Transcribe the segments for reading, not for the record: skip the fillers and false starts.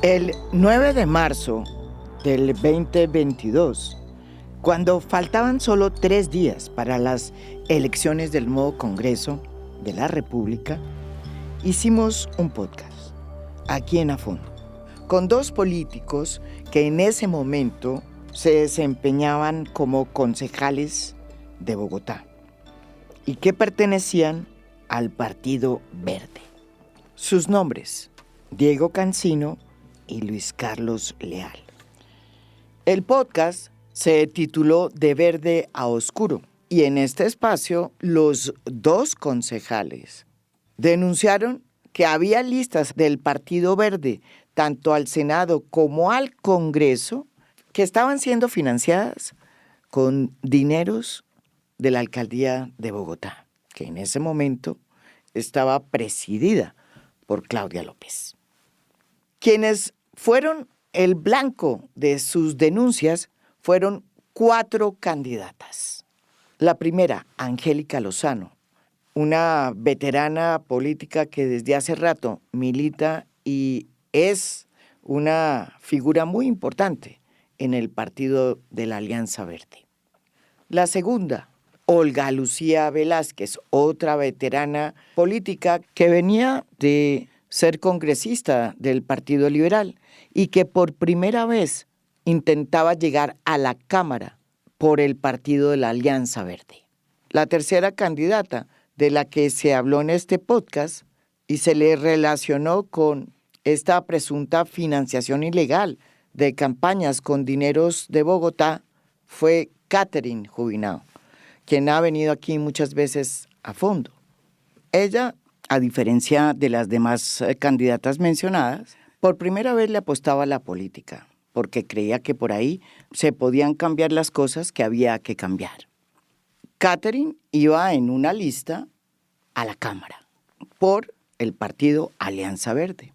El 9 de marzo del 2022, cuando faltaban solo 3 días para las elecciones del nuevo Congreso de la República, hicimos un podcast, aquí en A Fondo, con 2 políticos que en ese momento se desempeñaban como concejales de Bogotá y que pertenecían al Partido Verde. Sus nombres, Diego Cancino y Luis Carlos Leal. El podcast se tituló De Verde a Oscuro y en este espacio los 2 concejales denunciaron que había listas del Partido Verde, tanto al Senado como al Congreso, que estaban siendo financiadas con dineros de la alcaldía de Bogotá, que en ese momento estaba presidida por Claudia López. Quienes fueron el blanco de sus denuncias fueron 4 candidatas. La primera, Angélica Lozano, una veterana política que desde hace rato milita y es una figura muy importante en el partido de la Alianza Verde. La segunda, Olga Lucía Velázquez, otra veterana política que venía de ser congresista del Partido Liberal y que por primera vez intentaba llegar a la Cámara por el partido de la Alianza Verde. La tercera candidata de la que se habló en este podcast y se le relacionó con esta presunta financiación ilegal de campañas con dineros de Bogotá fue Catherine Jubinao, quien ha venido aquí muchas veces a fondo. Ella, a diferencia de las demás candidatas mencionadas, por primera vez le apostaba a la política, porque creía que por ahí se podían cambiar las cosas que había que cambiar. Catherine iba en una lista a la Cámara por el partido Alianza Verde.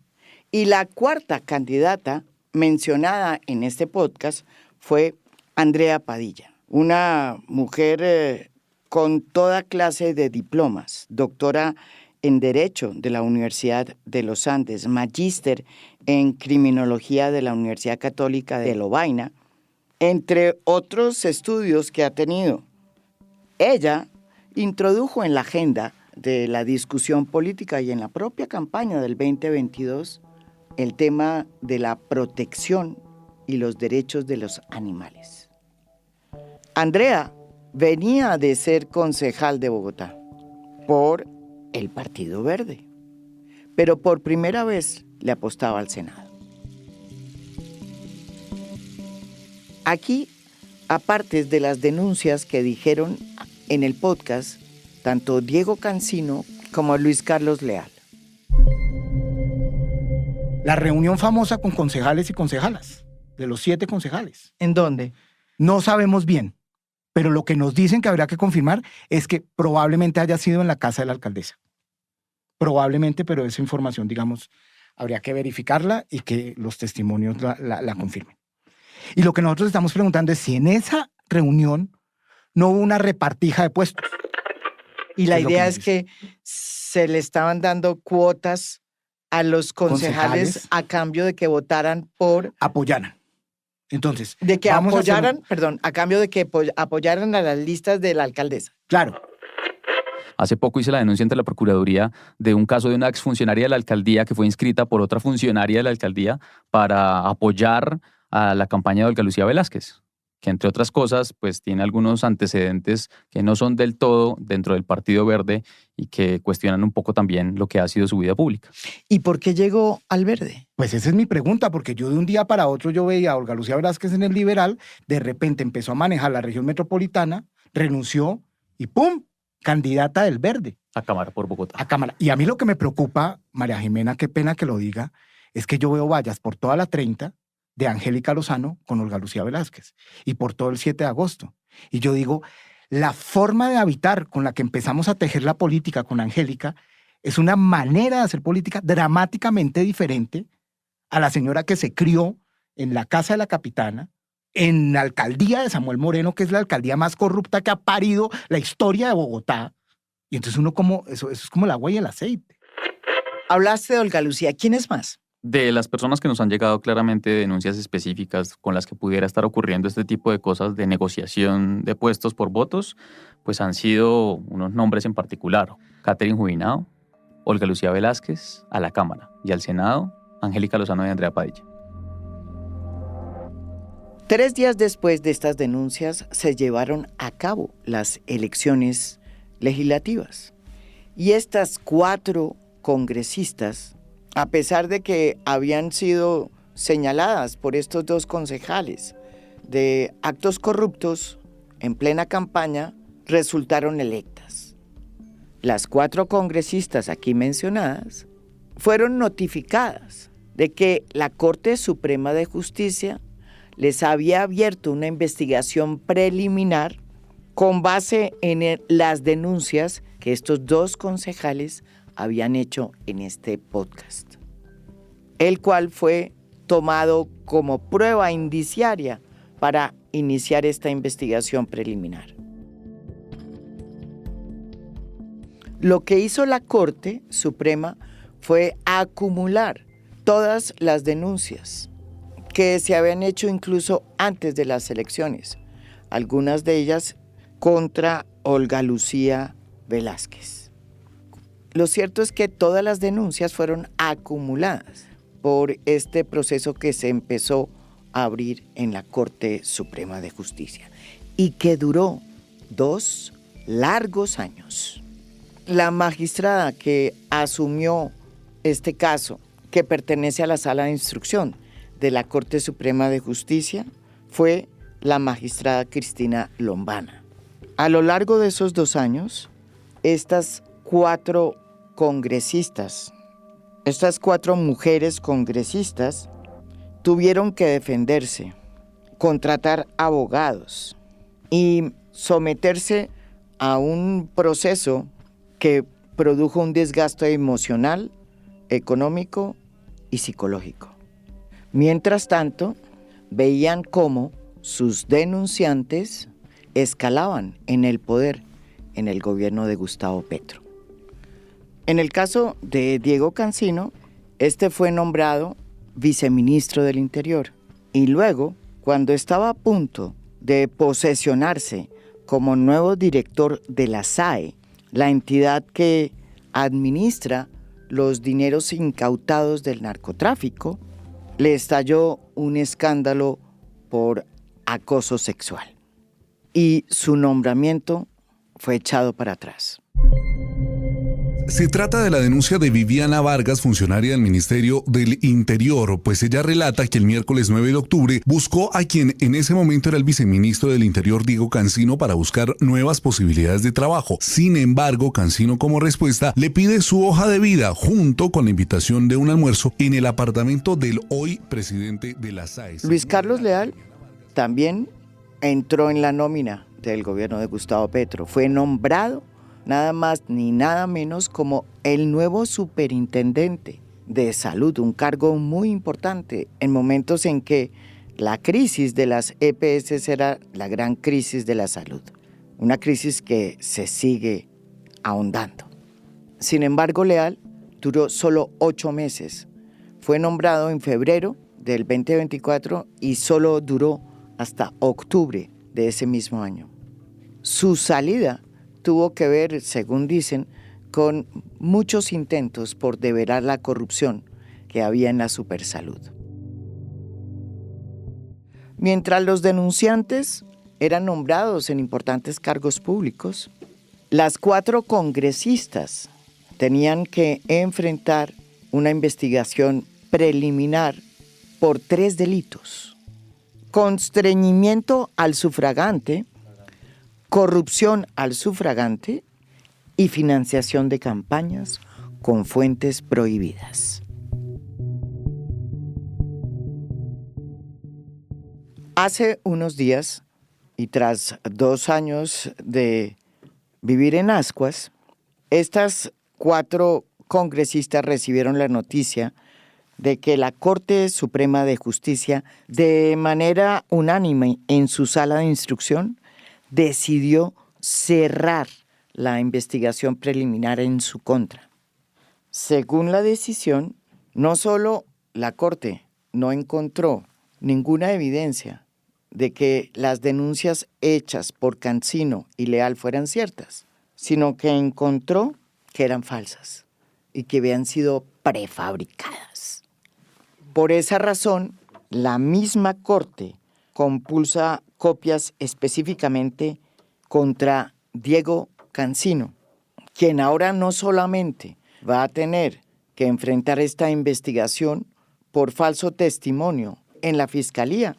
Y la cuarta candidata mencionada en este podcast fue Andrea Padilla, una mujer con toda clase de diplomas, doctora en Derecho de la Universidad de los Andes, magíster en Criminología de la Universidad Católica de Lovaina, entre otros estudios que ha tenido. Ella introdujo en la agenda de la discusión política y en la propia campaña del 2022 el tema de la protección y los derechos de los animales. Andrea venía de ser concejal de Bogotá por el Partido Verde, pero por primera vez le apostaba al Senado. Aquí, aparte de las denuncias que dijeron en el podcast, tanto Diego Cancino como Luis Carlos Leal. La reunión famosa con concejales y concejalas, de los 7 concejales. ¿En dónde? No sabemos bien, pero lo que nos dicen que habría que confirmar es que probablemente haya sido en la casa de la alcaldesa. Probablemente, pero esa información, digamos, habría que verificarla y que los testimonios la confirmen. Y lo que nosotros estamos preguntando es si en esa reunión no hubo una repartija de puestos. Y la idea es que se le estaban dando cuotas a los concejales a cambio de que votaran por... Apoyaran. Entonces... De que apoyaran, a cambio de que apoyaran a las listas de la alcaldesa. Claro. Hace poco hice la denuncia ante la Procuraduría de un caso de una exfuncionaria de la alcaldía que fue inscrita por otra funcionaria de la alcaldía para apoyar a la campaña de Olga Lucía Velázquez, que entre otras cosas pues tiene algunos antecedentes que no son del todo dentro del Partido Verde y que cuestionan un poco también lo que ha sido su vida pública. ¿Y por qué llegó al Verde? Pues esa es mi pregunta, porque yo de un día para otro yo veía a Olga Lucía Velázquez en el Liberal, de repente empezó a manejar la región metropolitana, renunció y ¡pum!, candidata del Verde. A Cámara por Bogotá. A Cámara. Y a mí lo que me preocupa, María Jimena, qué pena que lo diga, es que yo veo vallas por toda la 30 de Angélica Lozano con Olga Lucía Velázquez y por todo el 7 de agosto. Y yo digo, la forma de habitar con la que empezamos a tejer la política con Angélica es una manera de hacer política dramáticamente diferente a la señora que se crió en la casa de la capitana, en la alcaldía de Samuel Moreno, que es la alcaldía más corrupta que ha parido la historia de Bogotá. Y entonces uno como, eso es como el agua y el aceite. Hablaste de Olga Lucía. ¿Quién es más? De las personas que nos han llegado claramente denuncias específicas con las que pudiera estar ocurriendo este tipo de cosas de negociación de puestos por votos, pues han sido unos nombres en particular: Catherine Jubinao, Olga Lucía Velázquez, a la Cámara, y al Senado, Angélica Lozano y Andrea Padilla. 3 días después de estas denuncias se llevaron a cabo las elecciones legislativas. Y estas 4 congresistas, a pesar de que habían sido señaladas por estos 2 concejales de actos corruptos en plena campaña, resultaron electas. Las 4 congresistas aquí mencionadas fueron notificadas de que la Corte Suprema de Justicia les había abierto una investigación preliminar con base en las denuncias que estos 2 concejales habían hecho en este podcast, el cual fue tomado como prueba indiciaria para iniciar esta investigación preliminar. Lo que hizo la Corte Suprema fue acumular todas las denuncias que se habían hecho incluso antes de las elecciones, algunas de ellas contra Olga Lucía Velázquez. Lo cierto es que todas las denuncias fueron acumuladas por este proceso que se empezó a abrir en la Corte Suprema de Justicia y que duró 2 largos años. La magistrada que asumió este caso, que pertenece a la Sala de Instrucción de la Corte Suprema de Justicia, fue la magistrada Cristina Lombana. A lo largo de esos 2 años, estas 4 congresistas, estas 4 mujeres congresistas, tuvieron que defenderse, contratar abogados y someterse a un proceso que produjo un desgaste emocional, económico y psicológico. Mientras tanto, veían cómo sus denunciantes escalaban en el poder en el gobierno de Gustavo Petro. En el caso de Diego Cancino, este fue nombrado viceministro del Interior y luego, cuando estaba a punto de posesionarse como nuevo director de la SAE, la entidad que administra los dineros incautados del narcotráfico, le estalló un escándalo por acoso sexual y su nombramiento fue echado para atrás. Se trata de la denuncia de Viviana Vargas, funcionaria del Ministerio del Interior, pues ella relata que el miércoles 9 de octubre buscó a quien en ese momento era el viceministro del Interior, Diego Cancino, para buscar nuevas posibilidades de trabajo. Sin embargo, Cancino, como respuesta, le pide su hoja de vida junto con la invitación de un almuerzo en el apartamento del hoy presidente de la SAE. Luis Carlos Leal también entró en la nómina del gobierno de Gustavo Petro. Fue nombrado nada más ni nada menos como el nuevo superintendente de salud, un cargo muy importante en momentos en que la crisis de las EPS era la gran crisis de la salud, una crisis que se sigue ahondando. Sin embargo, Leal duró solo 8 meses. Fue nombrado en febrero del 2024 y solo duró hasta octubre de ese mismo año. Su salida tuvo que ver, según dicen, con muchos intentos por develar la corrupción que había en la Supersalud. Mientras los denunciantes eran nombrados en importantes cargos públicos, las 4 congresistas tenían que enfrentar una investigación preliminar por 3 delitos: constreñimiento al sufragante, corrupción al sufragante y financiación de campañas con fuentes prohibidas. Hace unos días, y tras 2 años de vivir en Ascuas, estas 4 congresistas recibieron la noticia de que la Corte Suprema de Justicia, de manera unánime en su sala de instrucción, decidió cerrar la investigación preliminar en su contra. Según la decisión, no solo la Corte no encontró ninguna evidencia de que las denuncias hechas por Cancino y Leal fueran ciertas, sino que encontró que eran falsas y que habían sido prefabricadas. Por esa razón, la misma Corte compulsa copias específicamente contra Diego Cancino, quien ahora no solamente va a tener que enfrentar esta investigación por falso testimonio en la Fiscalía,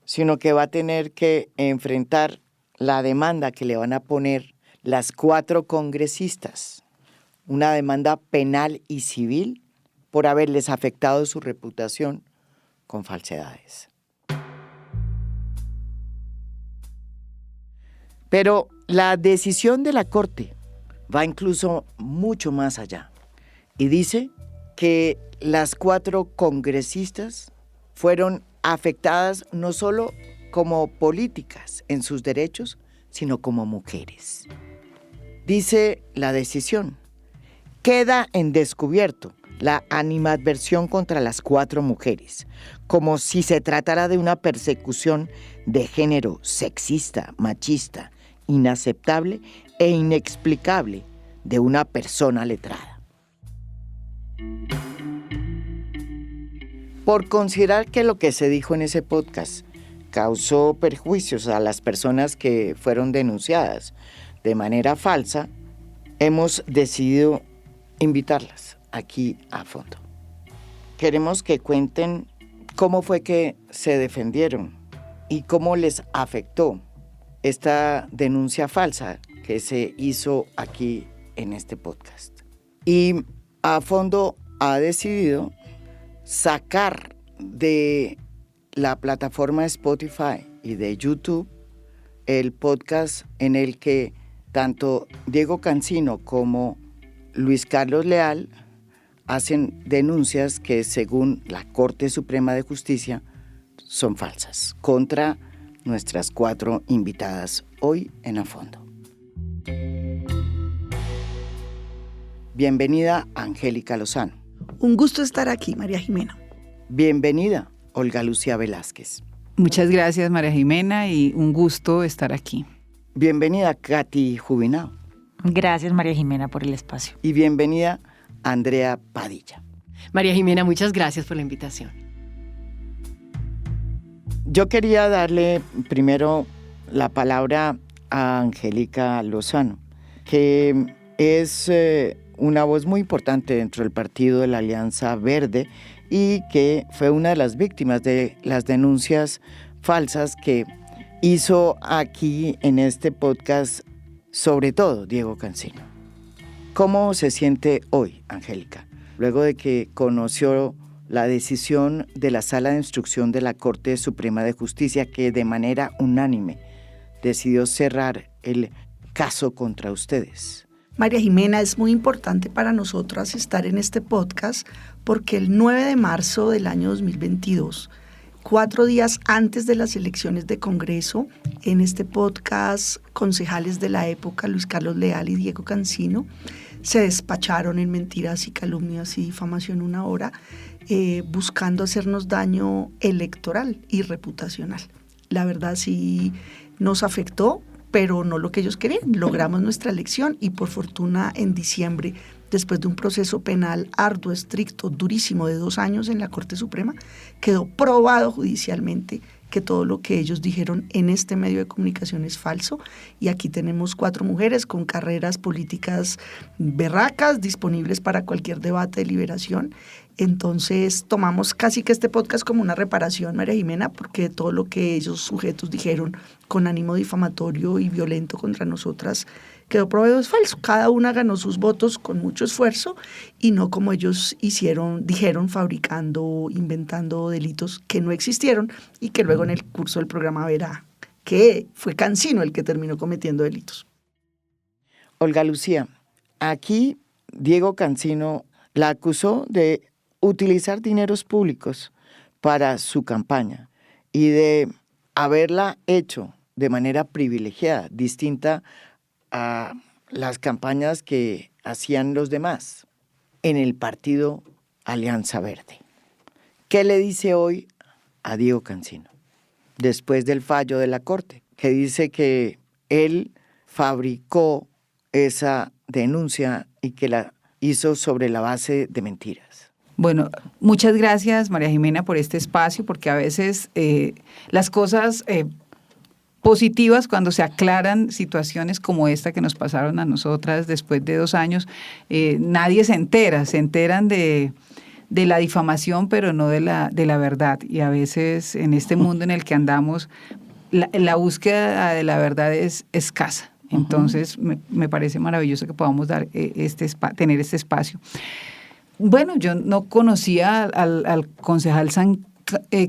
sino que va a tener que enfrentar la demanda que le van a poner las 4 congresistas, una demanda penal y civil por haberles afectado su reputación con falsedades. Pero la decisión de la Corte va incluso mucho más allá y dice que las 4 congresistas fueron afectadas no solo como políticas en sus derechos, sino como mujeres. Dice la decisión: queda en descubierto la animadversión contra las 4 mujeres, como si se tratara de una persecución de género sexista, machista, inaceptable e inexplicable de una persona letrada. Por considerar que lo que se dijo en ese podcast causó perjuicios a las personas que fueron denunciadas de manera falsa, hemos decidido invitarlas aquí a fondo. Queremos que cuenten cómo fue que se defendieron y cómo les afectó esta denuncia falsa que se hizo aquí en este podcast. Y a fondo ha decidido sacar de la plataforma Spotify y de YouTube el podcast en el que tanto Diego Cancino como Luis Carlos Leal hacen denuncias que, según la Corte Suprema de Justicia, son falsas contra nuestras 4 invitadas hoy en A Fondo. Bienvenida, Angélica Lozano. Un gusto estar aquí, María Jimena. Bienvenida, Olga Lucía Velázquez. Muchas gracias, María Jimena, y un gusto estar aquí. Bienvenida, Katy Jubinao. Gracias, María Jimena, por el espacio. Y bienvenida, Andrea Padilla. María Jimena, muchas gracias por la invitación. Yo quería darle primero la palabra a Angélica Lozano, que es una voz muy importante dentro del partido de la Alianza Verde y que fue una de las víctimas de las denuncias falsas que hizo aquí en este podcast, sobre todo Diego Cancino. ¿Cómo se siente hoy, Angélica, luego de que conoció la decisión de la Sala de Instrucción de la Corte Suprema de Justicia, que de manera unánime decidió cerrar el caso contra ustedes? María Jimena, es muy importante para nosotras estar en este podcast porque el 9 de marzo del año 2022, 4 días antes de las elecciones de Congreso, en este podcast, concejales de la época, Luis Carlos Leal y Diego Cancino, se despacharon en mentiras y calumnias y difamación una hora, buscando hacernos daño electoral y reputacional. La verdad sí nos afectó, pero no lo que ellos querían. Logramos nuestra elección y por fortuna en diciembre, después de un proceso penal arduo, estricto, durísimo de 2 años en la Corte Suprema, quedó probado judicialmente que todo lo que ellos dijeron en este medio de comunicación es falso. Y aquí tenemos 4 mujeres con carreras políticas berracas, disponibles para cualquier debate, deliberación. Entonces tomamos casi que este podcast como una reparación, María Jimena, porque todo lo que ellos sujetos dijeron con ánimo difamatorio y violento contra nosotras quedó probado es falso. Cada una ganó sus votos con mucho esfuerzo y no como ellos dijeron, fabricando, inventando delitos que no existieron y que luego en el curso del programa verá que fue Cancino el que terminó cometiendo delitos. Olga Lucía, aquí Diego Cancino la acusó de utilizar dineros públicos para su campaña y de haberla hecho de manera privilegiada, distinta a las campañas que hacían los demás en el partido Alianza Verde. ¿Qué le dice hoy a Diego Cancino? Después del fallo de la Corte, que dice que él fabricó esa denuncia y que la hizo sobre la base de mentiras. Bueno, muchas gracias, María Jimena, por este espacio, porque a veces las cosas positivas, cuando se aclaran situaciones como esta que nos pasaron a nosotras después de 2 años, nadie se enteran de la difamación, pero no de la verdad. Y a veces en este mundo en el que andamos, la búsqueda de la verdad es escasa. Entonces, me parece maravilloso que podamos tener este espacio. Bueno, yo no conocía al concejal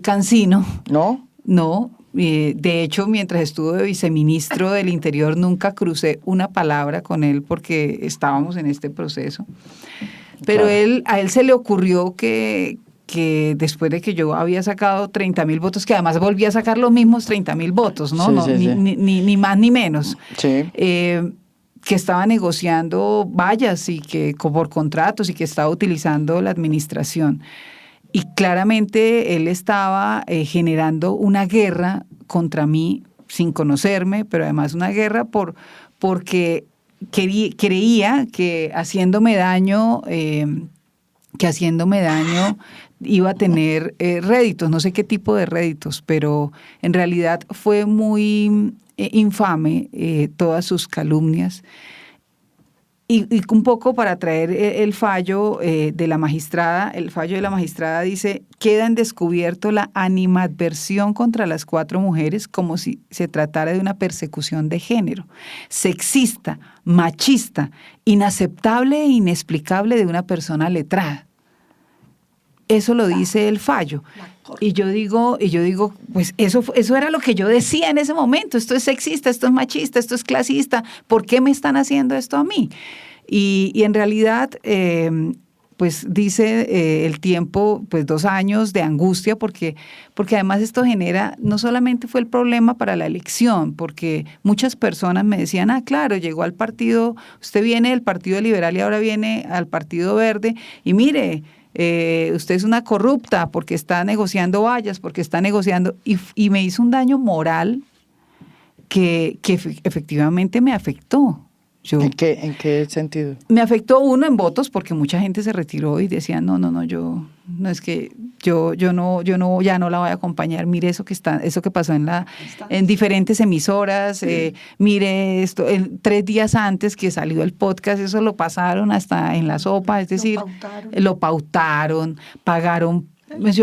Cancino. ¿No? No. De hecho, mientras estuve de viceministro del Interior, nunca crucé una palabra con él porque estábamos en este proceso. Pero Claro. a él se le ocurrió que después de que yo había sacado 30,000 votos, que además volví a sacar los mismos 30,000 votos, ¿no? Sí, No, sí, sí. ni más ni menos. Sí. Que estaba negociando vallas y que por contratos y que estaba utilizando la administración. Y claramente él estaba generando una guerra contra mí sin conocerme, pero además una guerra porque creía que haciéndome daño iba a tener réditos, no sé qué tipo de réditos, pero en realidad fue muy infame todas sus calumnias. Y un poco para traer el fallo de la magistrada, el fallo de la magistrada dice, queda en descubierto la animadversión contra las 4 mujeres como si se tratara de una persecución de género, sexista, machista, inaceptable e inexplicable de una persona letrada. Eso lo dice el fallo. Y yo digo, pues eso era lo que yo decía en ese momento. Esto es sexista, esto es machista, esto es clasista. ¿Por qué me están haciendo esto a mí? Y en realidad, pues dice el tiempo, pues 2 años de angustia, porque además esto genera, no solamente fue el problema para la elección, porque muchas personas me decían, claro, llegó al partido, usted viene del Partido Liberal y ahora viene al Partido Verde, y mire, usted es una corrupta porque está negociando vallas, porque está negociando, y me hizo un daño moral que efectivamente me afectó. ¿En qué sentido? Me afectó uno en votos porque mucha gente se retiró y decía, no, yo ya no la voy a acompañar. Mire eso que pasó en diferentes emisoras, mire esto, 3 días antes que salió el podcast, eso lo pasaron hasta en la sopa, es decir, lo pautaron, pagaron.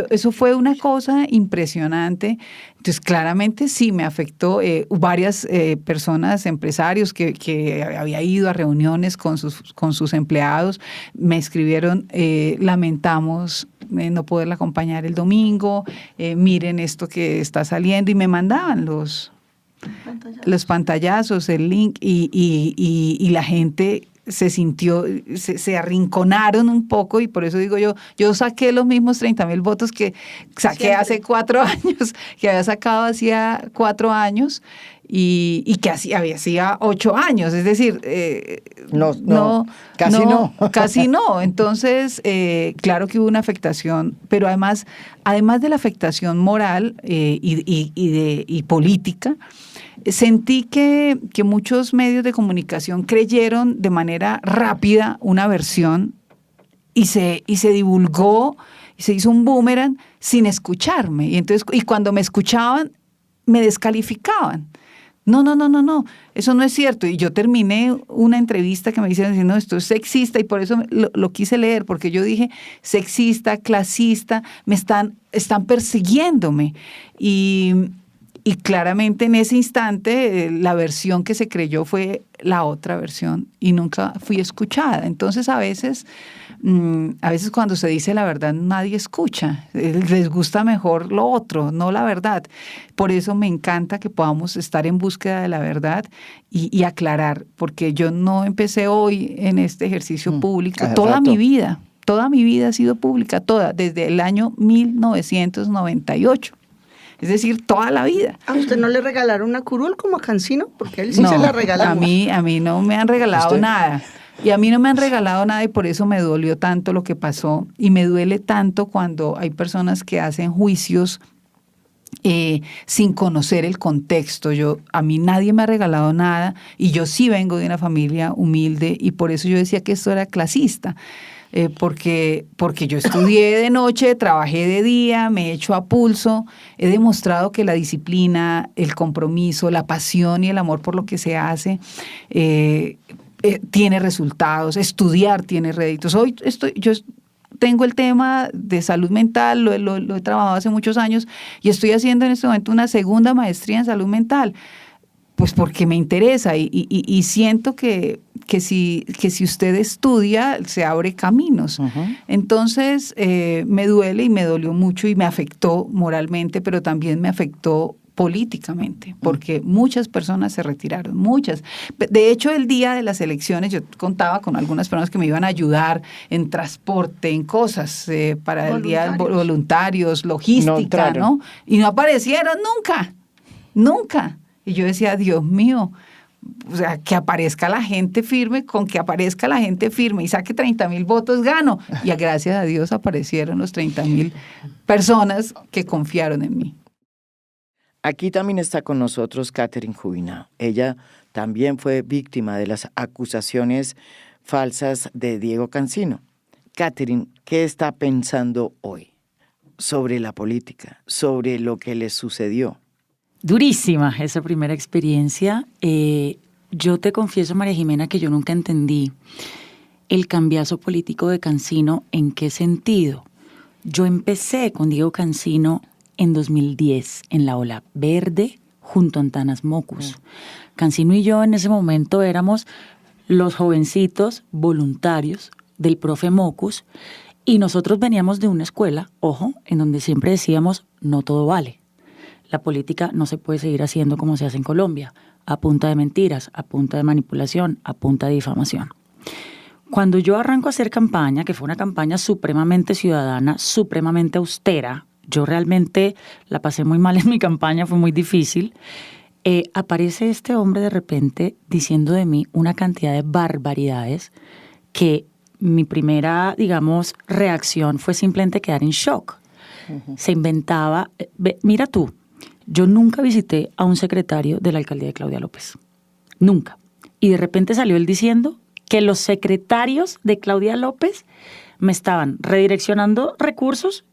Eso fue una cosa impresionante. Entonces, claramente sí me afectó. Varias personas, empresarios que había ido a reuniones con sus empleados, me escribieron, lamentamos no poderla acompañar el domingo, miren esto que está saliendo, y me mandaban los pantallazos, el link, y la gente se sintió, se arrinconaron un poco, y por eso digo yo saqué los mismos 30,000 votos que saqué hace 4 años, que había sacado hacía 4 años y que hacía 8 años, es decir, casi no. Entonces, claro que hubo una afectación, pero además de la afectación moral y política, sentí que muchos medios de comunicación creyeron de manera rápida una versión y se divulgó y se hizo un boomerang sin escucharme. Y cuando me escuchaban, me descalificaban. No, eso no es cierto. Y yo terminé una entrevista que me hicieron diciendo, no, esto es sexista, y por eso lo quise leer, porque yo dije sexista, clasista, están persiguiéndome. Y claramente en ese instante la versión que se creyó fue la otra versión y nunca fui escuchada. Entonces a veces cuando se dice la verdad nadie escucha, les gusta mejor lo otro, no la verdad. Por eso me encanta que podamos estar en búsqueda de la verdad y aclarar, porque yo no empecé hoy en este ejercicio público, toda mi vida ha sido pública, desde el año 1998. Es decir, toda la vida. ¿A usted no le regalaron una curul como a Cancino? Porque él sí se la regalaron. A mí no me han regalado nada. Y a mí no me han regalado nada y por eso me dolió tanto lo que pasó. Y me duele tanto cuando hay personas que hacen juicios sin conocer el contexto. A mí nadie me ha regalado nada y yo sí vengo de una familia humilde y por eso yo decía que esto era clasista. Porque yo estudié de noche, trabajé de día, me he hecho a pulso, he demostrado que la disciplina, el compromiso, la pasión y el amor por lo que se hace tiene resultados, estudiar tiene réditos. Yo tengo el tema de salud mental, lo he trabajado hace muchos años y estoy haciendo en este momento una segunda maestría en salud mental. Pues porque me interesa y siento que si usted estudia, se abre caminos. Uh-huh. Entonces, me duele y me dolió mucho y me afectó moralmente, pero también me afectó políticamente, porque muchas personas se retiraron, muchas. De hecho, el día de las elecciones yo contaba con algunas personas que me iban a ayudar en transporte, en cosas, para el día de voluntarios, logística, ¿no? Y no aparecieron nunca. Y yo decía, Dios mío, o sea, que aparezca la gente firme, con que aparezca la gente firme y saque 30,000 votos, gano. Y gracias a Dios aparecieron los 30,000 personas que confiaron en mí. Aquí también está con nosotros Catherine Jubinao. Ella también fue víctima de las acusaciones falsas de Diego Cancino. Catherine, ¿qué está pensando hoy sobre la política, sobre lo que le sucedió? Durísima esa primera experiencia. Yo te confieso, María Jimena, que yo nunca entendí el cambiazo político de Cancino. ¿En qué sentido? Yo empecé con Diego Cancino en 2010 en la Ola Verde junto a Antanas Mockus. Cancino y yo en ese momento éramos los jovencitos voluntarios del profe Mockus y nosotros veníamos de una escuela, ojo, en donde siempre decíamos no todo vale. La política no se puede seguir haciendo como se hace en Colombia, a punta de mentiras, a punta de manipulación, a punta de difamación. Cuando yo arranco a hacer campaña, que fue una campaña supremamente ciudadana, supremamente austera, yo realmente la pasé muy mal en mi campaña, fue muy difícil, aparece este hombre de repente diciendo de mí una cantidad de barbaridades que mi primera, digamos, reacción fue simplemente quedar en shock. Uh-huh. Se inventaba, mira tú, yo nunca visité a un secretario de la alcaldía de Claudia López. Nunca. Y de repente salió él diciendo que los secretarios de Claudia López me estaban redireccionando recursos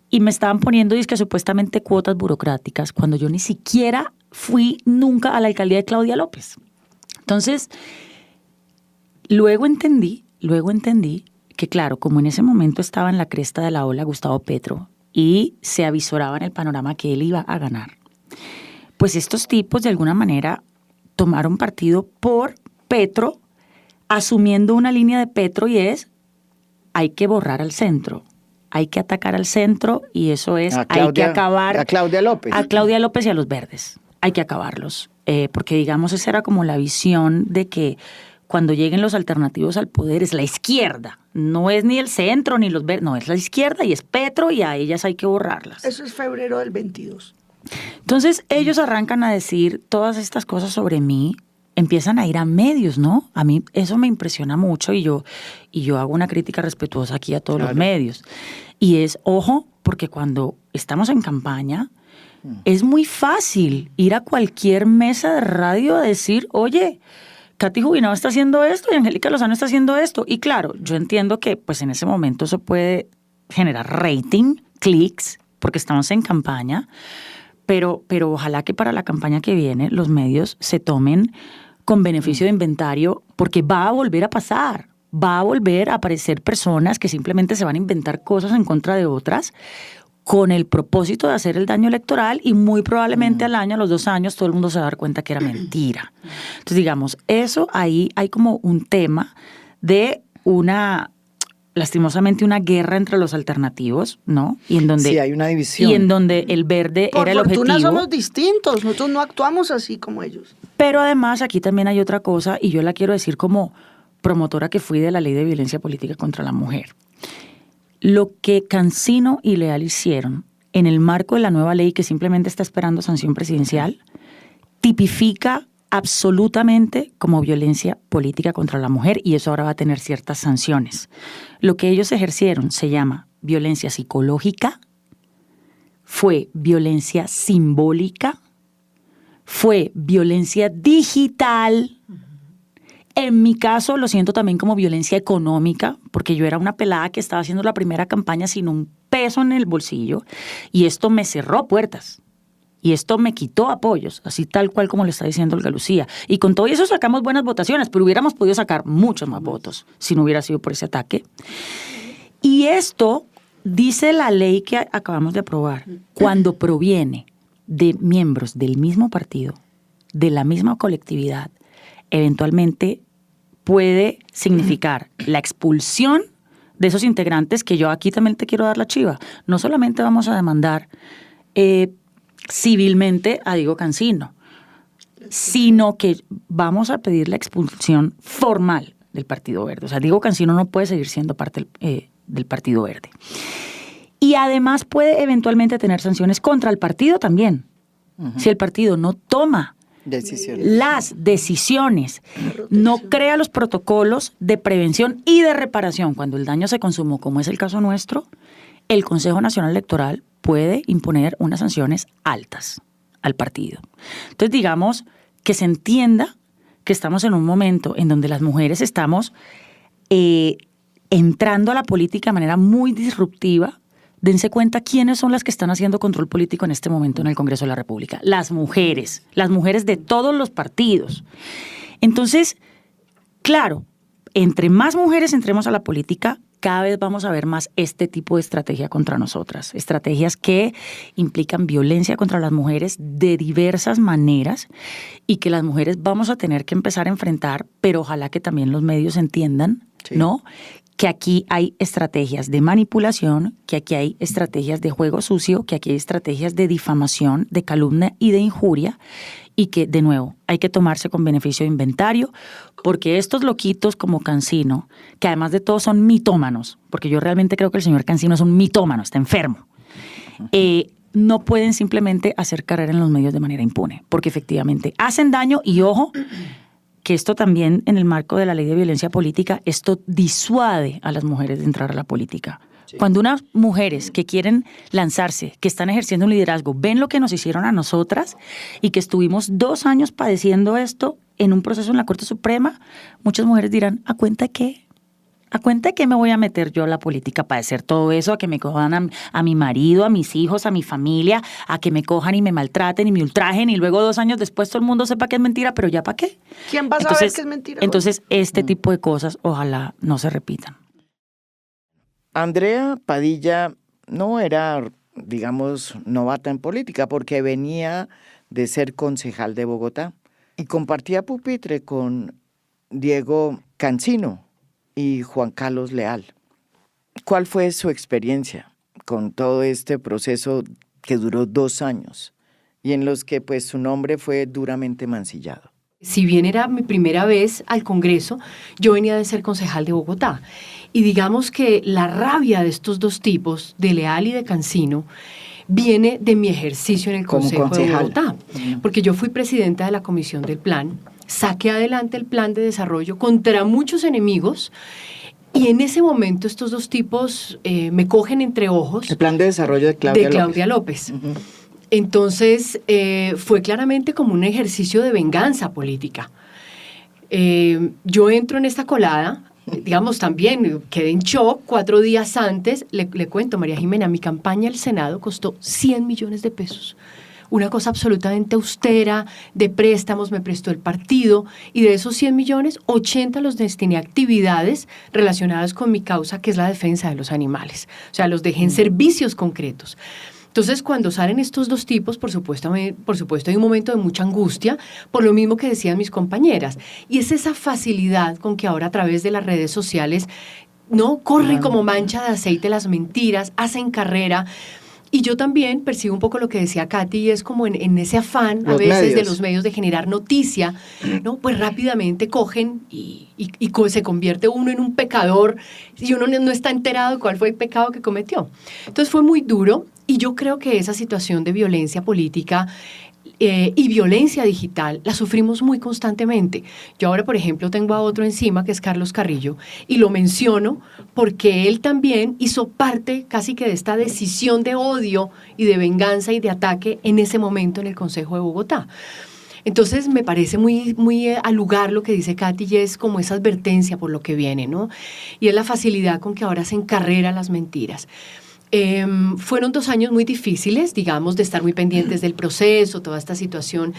y me estaban poniendo supuestamente cuotas burocráticas cuando yo ni siquiera fui nunca a la alcaldía de Claudia López. Entonces, luego entendí que claro, como en ese momento estaba en la cresta de la ola Gustavo Petro, y se avisoraba en el panorama que él iba a ganar, pues estos tipos de alguna manera tomaron partido por Petro, asumiendo una línea de Petro y es hay que borrar al centro, hay que atacar al centro y eso es hay que acabar a Claudia López y a los verdes, hay que acabarlos, porque digamos esa era como la visión de que cuando lleguen los alternativos al poder es la izquierda, no es ni el centro ni los verdes, no, es la izquierda y es Petro y a ellas hay que borrarlas. Eso es febrero del 22. Entonces ellos arrancan a decir todas estas cosas sobre mí, empiezan a ir a medios, ¿no? A mí eso me impresiona mucho y yo hago una crítica respetuosa aquí a todos los medios. Y es, ojo, porque cuando estamos en campaña es muy fácil ir a cualquier mesa de radio a decir, oye, Katy Jubinao está haciendo esto y Angélica Lozano está haciendo esto. Y claro, yo entiendo que pues en ese momento eso puede generar rating, clics, porque estamos en campaña, pero ojalá que para la campaña que viene los medios se tomen con beneficio de inventario, porque va a volver a pasar, va a volver a aparecer personas que simplemente se van a inventar cosas en contra de otras, con el propósito de hacer el daño electoral y muy probablemente al año, a los 2 años, todo el mundo se va a dar cuenta que era mentira. Entonces, digamos, eso ahí hay como un tema de lastimosamente una guerra entre los alternativos, ¿no? Y en donde, sí, hay una división. Y en donde el verde era el objetivo. Por fortuna somos distintos, nosotros no actuamos así como ellos. Pero además aquí también hay otra cosa, y yo la quiero decir como promotora que fui de la ley de violencia política contra la mujer. Lo que Cancino y Leal hicieron en el marco de la nueva ley que simplemente está esperando sanción presidencial, tipifica absolutamente como violencia política contra la mujer y eso ahora va a tener ciertas sanciones. Lo que ellos ejercieron se llama violencia psicológica, fue violencia simbólica, fue violencia digital. En mi caso lo siento también como violencia económica, porque yo era una pelada que estaba haciendo la primera campaña sin un peso en el bolsillo y esto me cerró puertas. Y esto me quitó apoyos, así tal cual como le está diciendo Olga Lucía. Y con todo eso sacamos buenas votaciones, pero hubiéramos podido sacar muchos más votos si no hubiera sido por ese ataque. Y esto dice la ley que acabamos de aprobar, cuando proviene de miembros del mismo partido, de la misma colectividad, eventualmente puede significar la expulsión de esos integrantes, que yo aquí también te quiero dar la chiva. No solamente vamos a demandar civilmente a Diego Cancino, sino que vamos a pedir la expulsión formal del Partido Verde. O sea, Diego Cancino no puede seguir siendo parte del Partido Verde. Y además puede eventualmente tener sanciones contra el partido también. Si el partido no toma las decisiones, no crea los protocolos de prevención y de reparación cuando el daño se consumó, como es el caso nuestro, el Consejo Nacional Electoral puede imponer unas sanciones altas al partido. Entonces, digamos que se entienda que estamos en un momento en donde las mujeres estamos entrando a la política de manera muy disruptiva. Dense cuenta quiénes son las que están haciendo control político en este momento en el Congreso de la República. Las mujeres de todos los partidos. Entonces, claro, entre más mujeres entremos a la política, cada vez vamos a ver más este tipo de estrategia contra nosotras. Estrategias que implican violencia contra las mujeres de diversas maneras y que las mujeres vamos a tener que empezar a enfrentar, pero ojalá que también los medios entiendan, sí, ¿no?, que aquí hay estrategias de manipulación, que aquí hay estrategias de juego sucio, que aquí hay estrategias de difamación, de calumnia y de injuria, y que, de nuevo, hay que tomarse con beneficio de inventario, porque estos loquitos como Cancino, que además de todo son mitómanos, porque yo realmente creo que el señor Cancino es un mitómano, está enfermo, no pueden simplemente hacer carrera en los medios de manera impune, porque efectivamente hacen daño y, ojo, que esto también en el marco de la ley de violencia política, esto disuade a las mujeres de entrar a la política. Sí. Cuando unas mujeres que quieren lanzarse, que están ejerciendo un liderazgo, ven lo que nos hicieron a nosotras y que estuvimos 2 años padeciendo esto en un proceso en la Corte Suprema, muchas mujeres dirán, ¿a cuenta de qué? ¿A cuenta de qué me voy a meter yo a la política para hacer todo eso? A que me cojan a mi marido, a mis hijos, a mi familia, a que me cojan y me maltraten y me ultrajen y luego 2 años después todo el mundo sepa que es mentira, pero ¿ya para qué? ¿Quién va a saber que es mentira? Entonces, este tipo de cosas ojalá no se repitan. Andrea Padilla no era, digamos, novata en política porque venía de ser concejal de Bogotá y compartía pupitre con Diego Cancino y Juan Carlos Leal. ¿Cuál fue su experiencia con todo este proceso que duró 2 años y en los que pues su nombre fue duramente mancillado? Si bien era mi primera vez al Congreso, yo venía de ser concejal de Bogotá. Y digamos que la rabia de estos 2 tipos, de Leal y de Cancino, viene de mi ejercicio en el Consejo de Bogotá. Porque yo fui presidenta de la Comisión del Plan, saqué adelante el plan de desarrollo contra muchos enemigos y en ese momento estos 2 tipos me cogen entre ojos. El plan de desarrollo de Claudia López. Uh-huh. Entonces fue claramente como un ejercicio de venganza política. Yo entro en esta colada, digamos también quedé en shock 4 días antes, le cuento María Jimena, mi campaña al Senado costó 100 millones de pesos. Una cosa absolutamente austera, de préstamos me prestó el partido y de esos 100 millones, 80 los destiné a actividades relacionadas con mi causa, que es la defensa de los animales. O sea, los dejé en servicios concretos. Entonces, cuando salen estos 2 tipos, por supuesto, hay un momento de mucha angustia, por lo mismo que decían mis compañeras. Y es esa facilidad con que ahora a través de las redes sociales, ¿no?, corren como mancha de aceite las mentiras, hacen carrera. Y yo también percibo un poco lo que decía Katy, y es como en ese afán a veces de los medios de generar noticia, ¿no? Pues rápidamente cogen y se convierte uno en un pecador y uno no está enterado de cuál fue el pecado que cometió. Entonces fue muy duro y yo creo que esa situación de violencia política y violencia digital la sufrimos muy constantemente. Yo ahora, por ejemplo, tengo a otro encima, que es Carlos Carrillo, y lo menciono porque él también hizo parte casi que de esta decisión de odio y de venganza y de ataque en ese momento en el Consejo de Bogotá. Entonces me parece muy al lugar lo que dice Katy, y es como esa advertencia por lo que viene, ¿no? Y es la facilidad con que ahora se encarrera las mentiras. Fueron 2 años muy difíciles, digamos, de estar muy pendientes del proceso, toda esta situación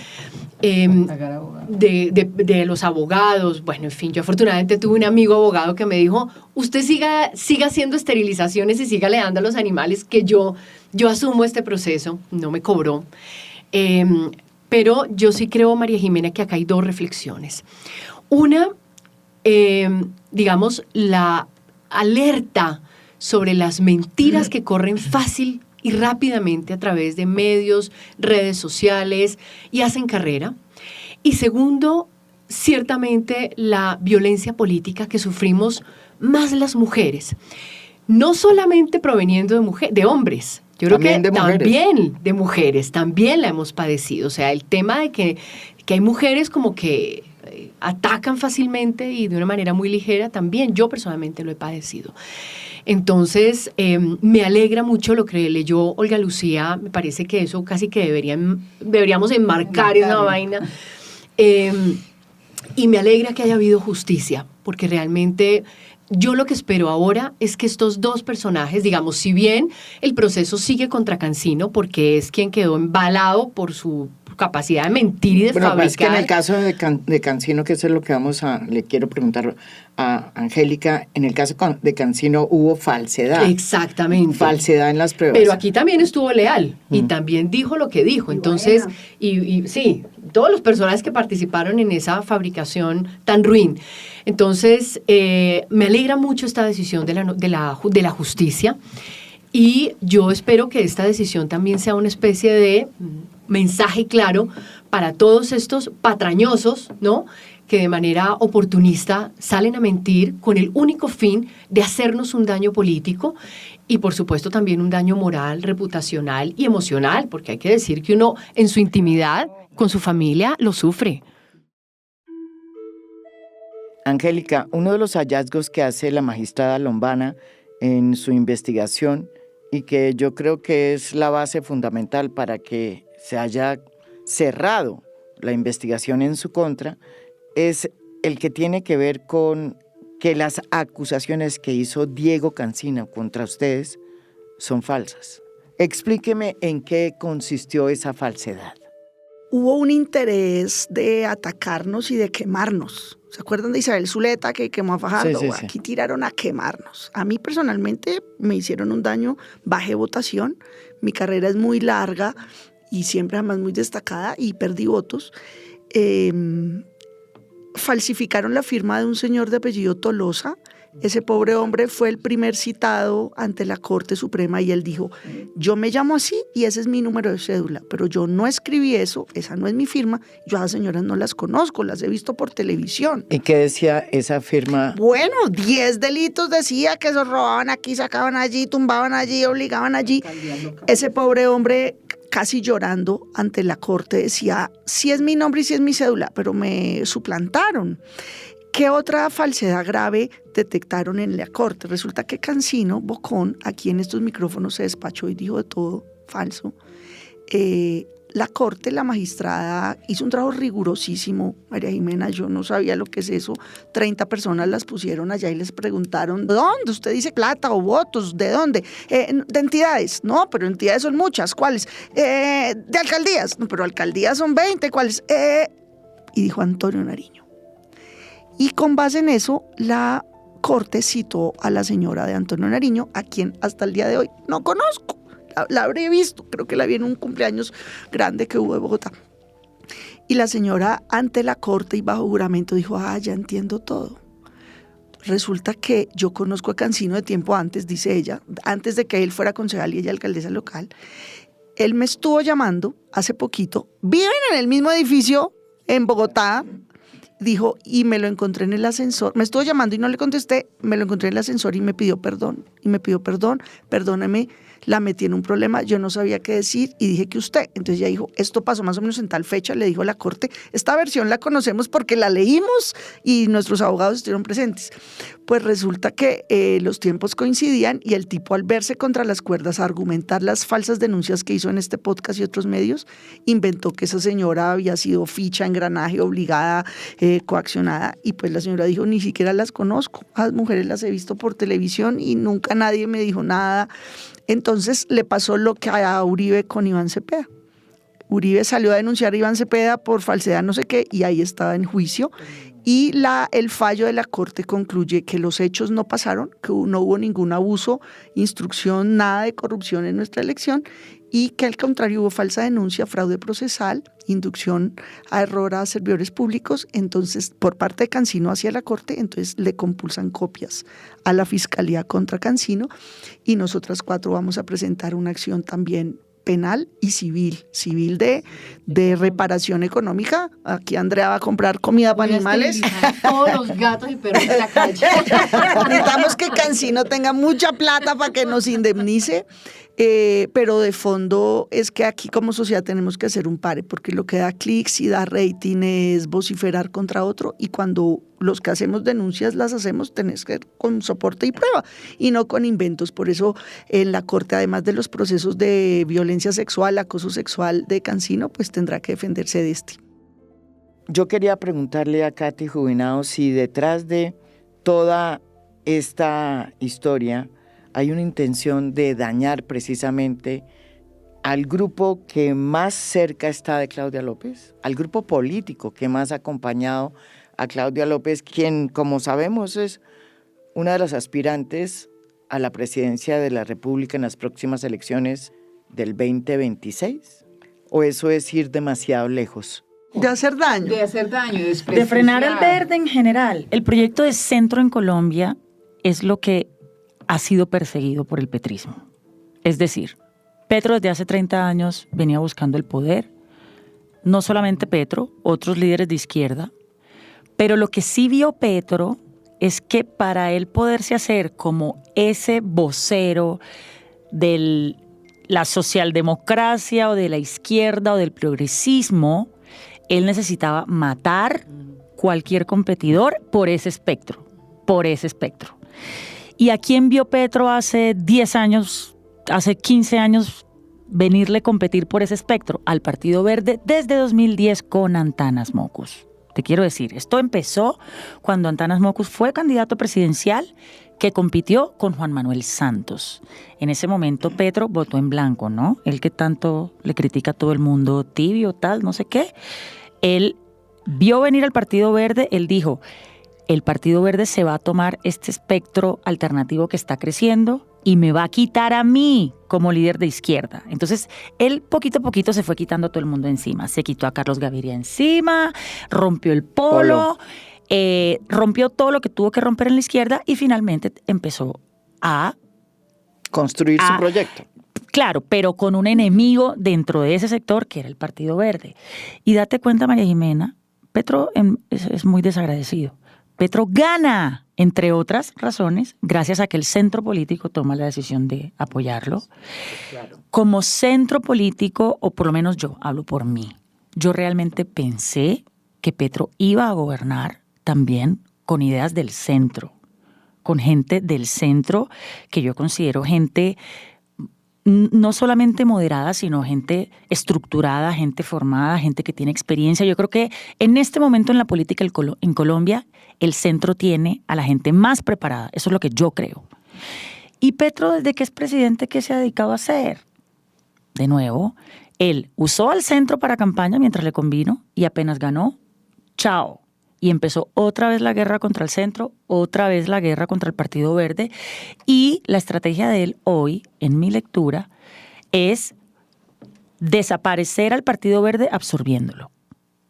de los abogados. Bueno, en fin, yo afortunadamente tuve un amigo abogado que me dijo, usted siga haciendo esterilizaciones y siga dando a los animales, que yo asumo este proceso. No me cobró. Pero yo sí creo, María Jimena, que acá hay 2 reflexiones. Una, digamos, la alerta sobre las mentiras que corren fácil y rápidamente a través de medios, redes sociales y hacen carrera. Y segundo, ciertamente la violencia política que sufrimos más las mujeres, no solamente proveniendo de hombres. Yo creo que también de mujeres, también la hemos padecido. O sea, el tema de que hay mujeres como que atacan fácilmente y de una manera muy ligera, también yo personalmente lo he padecido. Entonces, me alegra mucho lo que leyó Olga Lucía. Me parece que eso casi que deberíamos enmarcar esa vaina. Y me alegra que haya habido justicia, porque realmente yo lo que espero ahora es que estos 2 personajes, digamos, si bien el proceso sigue contra Cancino, porque es quien quedó embalado por su capacidad de mentir y de fabricar. Pero es que en el caso de Cancino, que eso es lo que le quiero preguntar a Angélica, en el caso de Cancino hubo falsedad. Exactamente. Falsedad en las pruebas. Pero aquí también estuvo leal y también dijo lo que dijo. Entonces, y sí, todos los personajes que participaron en esa fabricación tan ruin. Entonces, me alegra mucho esta decisión de la justicia, y yo espero que esta decisión también sea una especie de mensaje claro para todos estos patrañosos, ¿no?, que de manera oportunista salen a mentir con el único fin de hacernos un daño político y, por supuesto, también un daño moral, reputacional y emocional, porque hay que decir que uno en su intimidad, con su familia, lo sufre. Angélica, uno de los hallazgos que hace la magistrada Lombana en su investigación, y que yo creo que es la base fundamental para que se haya cerrado la investigación en su contra, es el que tiene que ver con que las acusaciones que hizo Diego Cancino contra ustedes son falsas. Explíqueme en qué consistió esa falsedad. Hubo un interés de atacarnos y de quemarnos. ¿Se acuerdan de Isabel Zuleta que quemó a Fajardo? Sí. Aquí tiraron a quemarnos. A mí personalmente me hicieron un daño, bajé votación, mi carrera es muy larga y siempre además muy destacada, y perdí votos. Falsificaron la firma de un señor de apellido Tolosa. Ese pobre hombre fue el primer citado ante la Corte Suprema y él dijo, yo me llamo así y ese es mi número de cédula, pero yo no escribí eso, esa no es mi firma, yo a las señoras no las conozco, las he visto por televisión. ¿Y qué decía esa firma? Bueno, 10 delitos decía, que se robaban aquí, sacaban allí, tumbaban allí, obligaban allí. Ese pobre hombre, casi llorando ante la Corte, decía, sí es mi nombre y sí es mi cédula, pero me suplantaron. ¿Qué otra falsedad grave detectaron en la Corte? Resulta que Cancino, Bocón, aquí en estos micrófonos se despachó y dijo de todo falso. La Corte, la magistrada, hizo un trabajo rigurosísimo. María Jimena, yo no sabía lo que es eso. 30 personas las pusieron allá y les preguntaron, ¿de dónde? Usted dice plata o votos, ¿de dónde? De entidades. No, pero entidades son muchas. ¿Cuáles? De alcaldías. No, pero alcaldías son 20. ¿Cuáles? Y dijo Antonio Nariño. Y con base en eso, la Corte citó a la señora de Antonio Nariño, a quien hasta el día de hoy no conozco. La habré visto, creo que la vi en un cumpleaños grande que hubo de Bogotá. Y la señora, ante la Corte y bajo juramento, dijo, ya entiendo todo. Resulta que yo conozco a Cancino de tiempo antes, dice ella, antes de que él fuera concejal y ella alcaldesa local. Él me estuvo llamando hace poquito, viven en el mismo edificio en Bogotá, dijo, y me lo encontré en el ascensor, me estuvo llamando y no le contesté, me lo encontré en el ascensor y me pidió perdón, perdóneme, la metí en un problema, yo no sabía qué decir y dije que usted. Entonces ella dijo, esto pasó más o menos en tal fecha, le dijo a la Corte, esta versión la conocemos porque la leímos y nuestros abogados estuvieron presentes. Pues resulta que los tiempos coincidían y el tipo, al verse contra las cuerdas a argumentar las falsas denuncias que hizo en este podcast y otros medios, inventó que esa señora había sido ficha, engranaje, obligada, coaccionada, y pues la señora dijo, ni siquiera las conozco, a las mujeres las he visto por televisión y nunca nadie me dijo nada. Entonces le pasó lo que a Uribe con Iván Cepeda. Uribe salió a denunciar a Iván Cepeda por falsedad no sé qué y ahí estaba en juicio. Y el fallo de la Corte concluye que los hechos no pasaron, que no hubo ningún abuso, instrucción, nada de corrupción en nuestra elección y que al contrario hubo falsa denuncia, fraude procesal, inducción a error a servidores públicos. Entonces, por parte de Cancino hacia la Corte, entonces le compulsan copias a la Fiscalía contra Cancino y nosotras 4 vamos a presentar una acción también penal y civil de reparación económica. Aquí Andrea va a comprar comida para animales. Todos los gatos y perros de la calle. Necesitamos que Cancino tenga mucha plata para que nos indemnice, pero de fondo es que aquí como sociedad tenemos que hacer un pare, porque lo que da clics y da rating es vociferar contra otro, y cuando los que hacemos denuncias las hacemos, tenés que con soporte y prueba y no con inventos. Por eso en la Corte, además de los procesos de violencia sexual, acoso sexual de Cancino, pues tendrá que defenderse de este. Yo quería preguntarle a Katy Jubinao si detrás de toda esta historia hay una intención de dañar precisamente al grupo que más cerca está de Claudia López, al grupo político que más ha acompañado a Claudia López, quien, como sabemos, es una de las aspirantes a la presidencia de la República en las próximas elecciones del 2026. ¿O eso es ir demasiado lejos? De hacer daño. De hacer daño, De frenar el verde en general. El proyecto de centro en Colombia es lo que ha sido perseguido por el petrismo. Es decir, Petro desde hace 30 años venía buscando el poder, no solamente Petro, otros líderes de izquierda, pero lo que sí vio Petro es que para él poderse hacer como ese vocero de la socialdemocracia o de la izquierda o del progresismo, él necesitaba matar cualquier competidor por ese espectro. ¿Y a quién vio Petro hace 10 años, hace 15 años venirle a competir por ese espectro? Al Partido Verde desde 2010 con Antanas Mockus. Te quiero decir, esto empezó cuando Antanas Mockus fue candidato presidencial que compitió con Juan Manuel Santos. En ese momento Petro votó en blanco, ¿no? El que tanto le critica a todo el mundo, tibio, tal, no sé qué. Él vio venir al Partido Verde, él dijo, el Partido Verde se va a tomar este espectro alternativo que está creciendo y me va a quitar a mí como líder de izquierda. Entonces, él poquito a poquito se fue quitando a todo el mundo encima. Se quitó a Carlos Gaviria encima, rompió el polo. Rompió todo lo que tuvo que romper en la izquierda y finalmente empezó a construir su proyecto. Claro, pero con un enemigo dentro de ese sector que era el Partido Verde. Y date cuenta, María Jimena, Petro es muy desagradecido. Petro gana, entre otras razones, gracias a que el centro político toma la decisión de apoyarlo. Claro. Como centro político, o por lo menos yo hablo por mí, yo realmente pensé que Petro iba a gobernar también con ideas del centro, con gente del centro que yo considero gente no solamente moderada, sino gente estructurada, gente formada, gente que tiene experiencia. Yo creo que en este momento en la política en Colombia, el centro tiene a la gente más preparada. Eso es lo que yo creo. Y Petro, desde que es presidente, ¿qué se ha dedicado a hacer? De nuevo, él usó al centro para campaña mientras le convino y apenas ganó, chao. Y empezó otra vez la guerra contra el centro, otra vez la guerra contra el Partido Verde. Y la estrategia de él hoy, en mi lectura, es desaparecer al Partido Verde absorbiéndolo.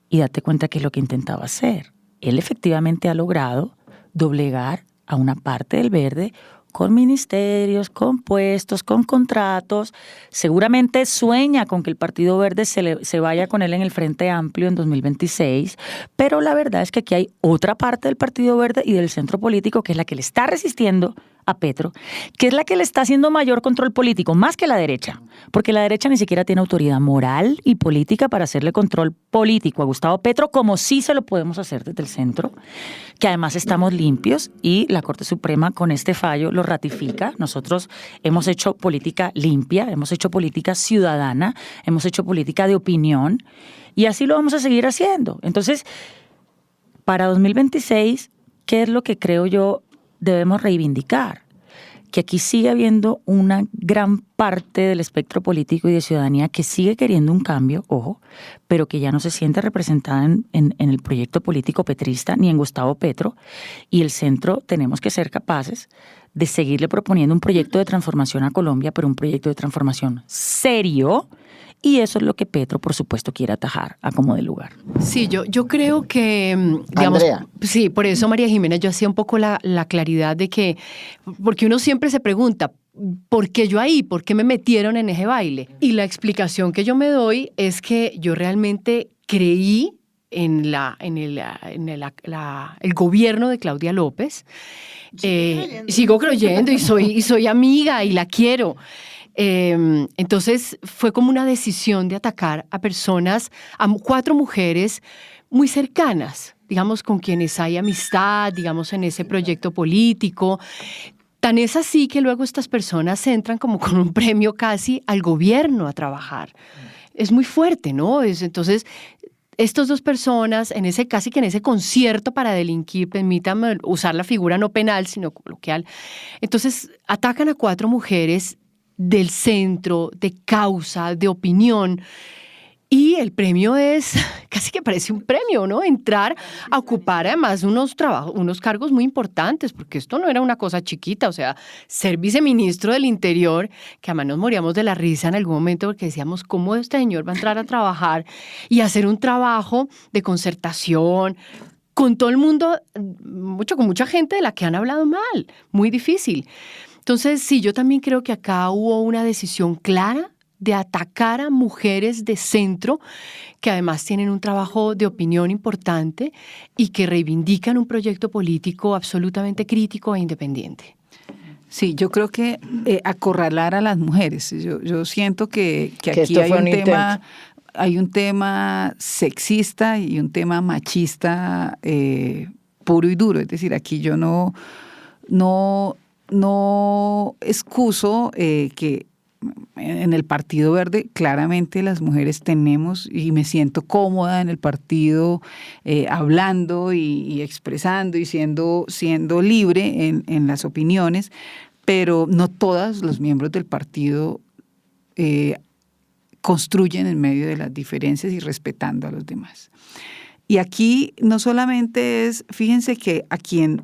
Y date cuenta que es lo que intentaba hacer. Él efectivamente ha logrado doblegar a una parte del Verde con ministerios, con puestos, con contratos. Seguramente sueña con que el Partido Verde se vaya con él en el Frente Amplio en 2026, pero la verdad es que aquí hay otra parte del Partido Verde y del centro político que es la que le está resistiendo a Petro, que es la que le está haciendo mayor control político, más que la derecha, porque la derecha ni siquiera tiene autoridad moral y política para hacerle control político a Gustavo Petro, como sí se lo podemos hacer desde el centro, que además estamos limpios y la Corte Suprema con este fallo lo ratifica. Nosotros hemos hecho política limpia, hemos hecho política ciudadana, hemos hecho política de opinión y así lo vamos a seguir haciendo. Entonces, para 2026, ¿qué es lo que creo yo debemos reivindicar? Que aquí sigue habiendo una gran parte del espectro político y de ciudadanía que sigue queriendo un cambio, ojo, pero que ya no se siente representada en el proyecto político petrista ni en Gustavo Petro, y el centro tenemos que ser capaces de seguirle proponiendo un proyecto de transformación a Colombia, pero un proyecto de transformación serio. Y eso es lo que Petro, por supuesto, quiere atajar a como de lugar. Sí, yo creo que, digamos, Andrea. sí, por eso María Jimena, yo hacía un poco la claridad de que, porque uno siempre se pregunta, ¿por qué yo ahí? ¿Por qué me metieron en ese baile? Y la explicación que yo me doy es que yo realmente creí en el gobierno de Claudia López. Sigo creyendo y soy amiga y la quiero. Entonces fue como una decisión de atacar a personas, a 4 mujeres muy cercanas, digamos, con quienes hay amistad, digamos, en ese proyecto político. Tan es así que luego estas personas entran como con un premio casi al gobierno a trabajar. Es muy fuerte, ¿no? Entonces, estas 2 personas, casi que en ese concierto para delinquir, permítanme usar la figura no penal, sino coloquial, entonces atacan a 4 mujeres del centro, de causa, de opinión. Y el premio es, casi que parece un premio, ¿no? Entrar a ocupar además unos cargos muy importantes, porque esto no era una cosa chiquita, o sea, ser viceministro del Interior, que además nos moríamos de la risa en algún momento porque decíamos, ¿cómo este señor va a entrar a trabajar y hacer un trabajo de concertación con todo el mundo, con mucha gente de la que han hablado mal? Muy difícil. Entonces, sí, yo también creo que acá hubo una decisión clara de atacar a mujeres de centro que además tienen un trabajo de opinión importante y que reivindican un proyecto político absolutamente crítico e independiente. Sí, yo creo que acorralar a las mujeres. Yo siento que aquí hay un tema sexista y un tema machista puro y duro. Es decir, aquí yo no excuso que en el Partido Verde claramente las mujeres tenemos, y me siento cómoda en el partido hablando y expresando y siendo libre en las opiniones, pero no todos los miembros del partido construyen en medio de las diferencias y respetando a los demás. Y aquí no solamente es, fíjense que a quien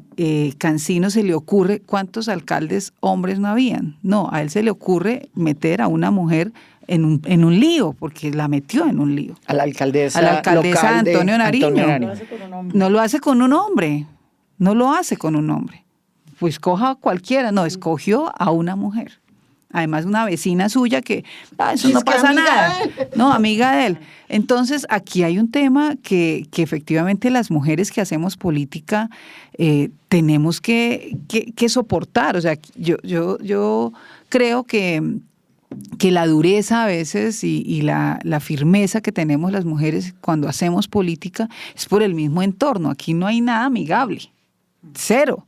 Cancino se le ocurre, ¿cuántos alcaldes hombres no habían? No, a él se le ocurre meter a una mujer en un lío, porque la metió en un lío. A la alcaldesa local Antonio Nariño. No lo hace con un hombre. No lo hace con un hombre. Pues coja a cualquiera. No, escogió a una mujer. Además, una vecina suya que, eso no pasa nada. No, amiga de él. Entonces, aquí hay un tema que efectivamente las mujeres que hacemos política tenemos que soportar. O sea, yo creo que la dureza a veces y la firmeza que tenemos las mujeres cuando hacemos política es por el mismo entorno. Aquí no hay nada amigable. Cero.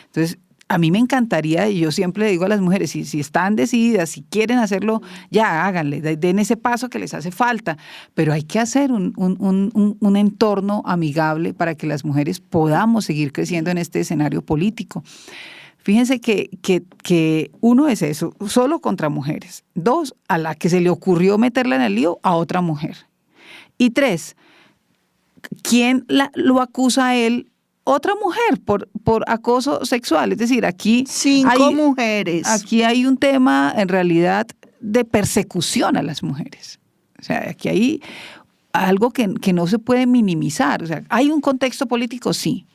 Entonces, a mí me encantaría, y yo siempre le digo a las mujeres, si están decididas, si quieren hacerlo, ya háganle, den ese paso que les hace falta, pero hay que hacer un entorno amigable para que las mujeres podamos seguir creciendo en este escenario político. Fíjense que uno es eso, solo contra mujeres. 2, a la que se le ocurrió meterla en el lío, a otra mujer. Y 3, ¿quién lo acusa a él? Otra mujer por acoso sexual. Es decir, aquí 5 mujeres. Aquí hay un tema, en realidad, de persecución a las mujeres. O sea, aquí hay algo que no se puede minimizar. O sea, ¿hay un contexto político? Sí.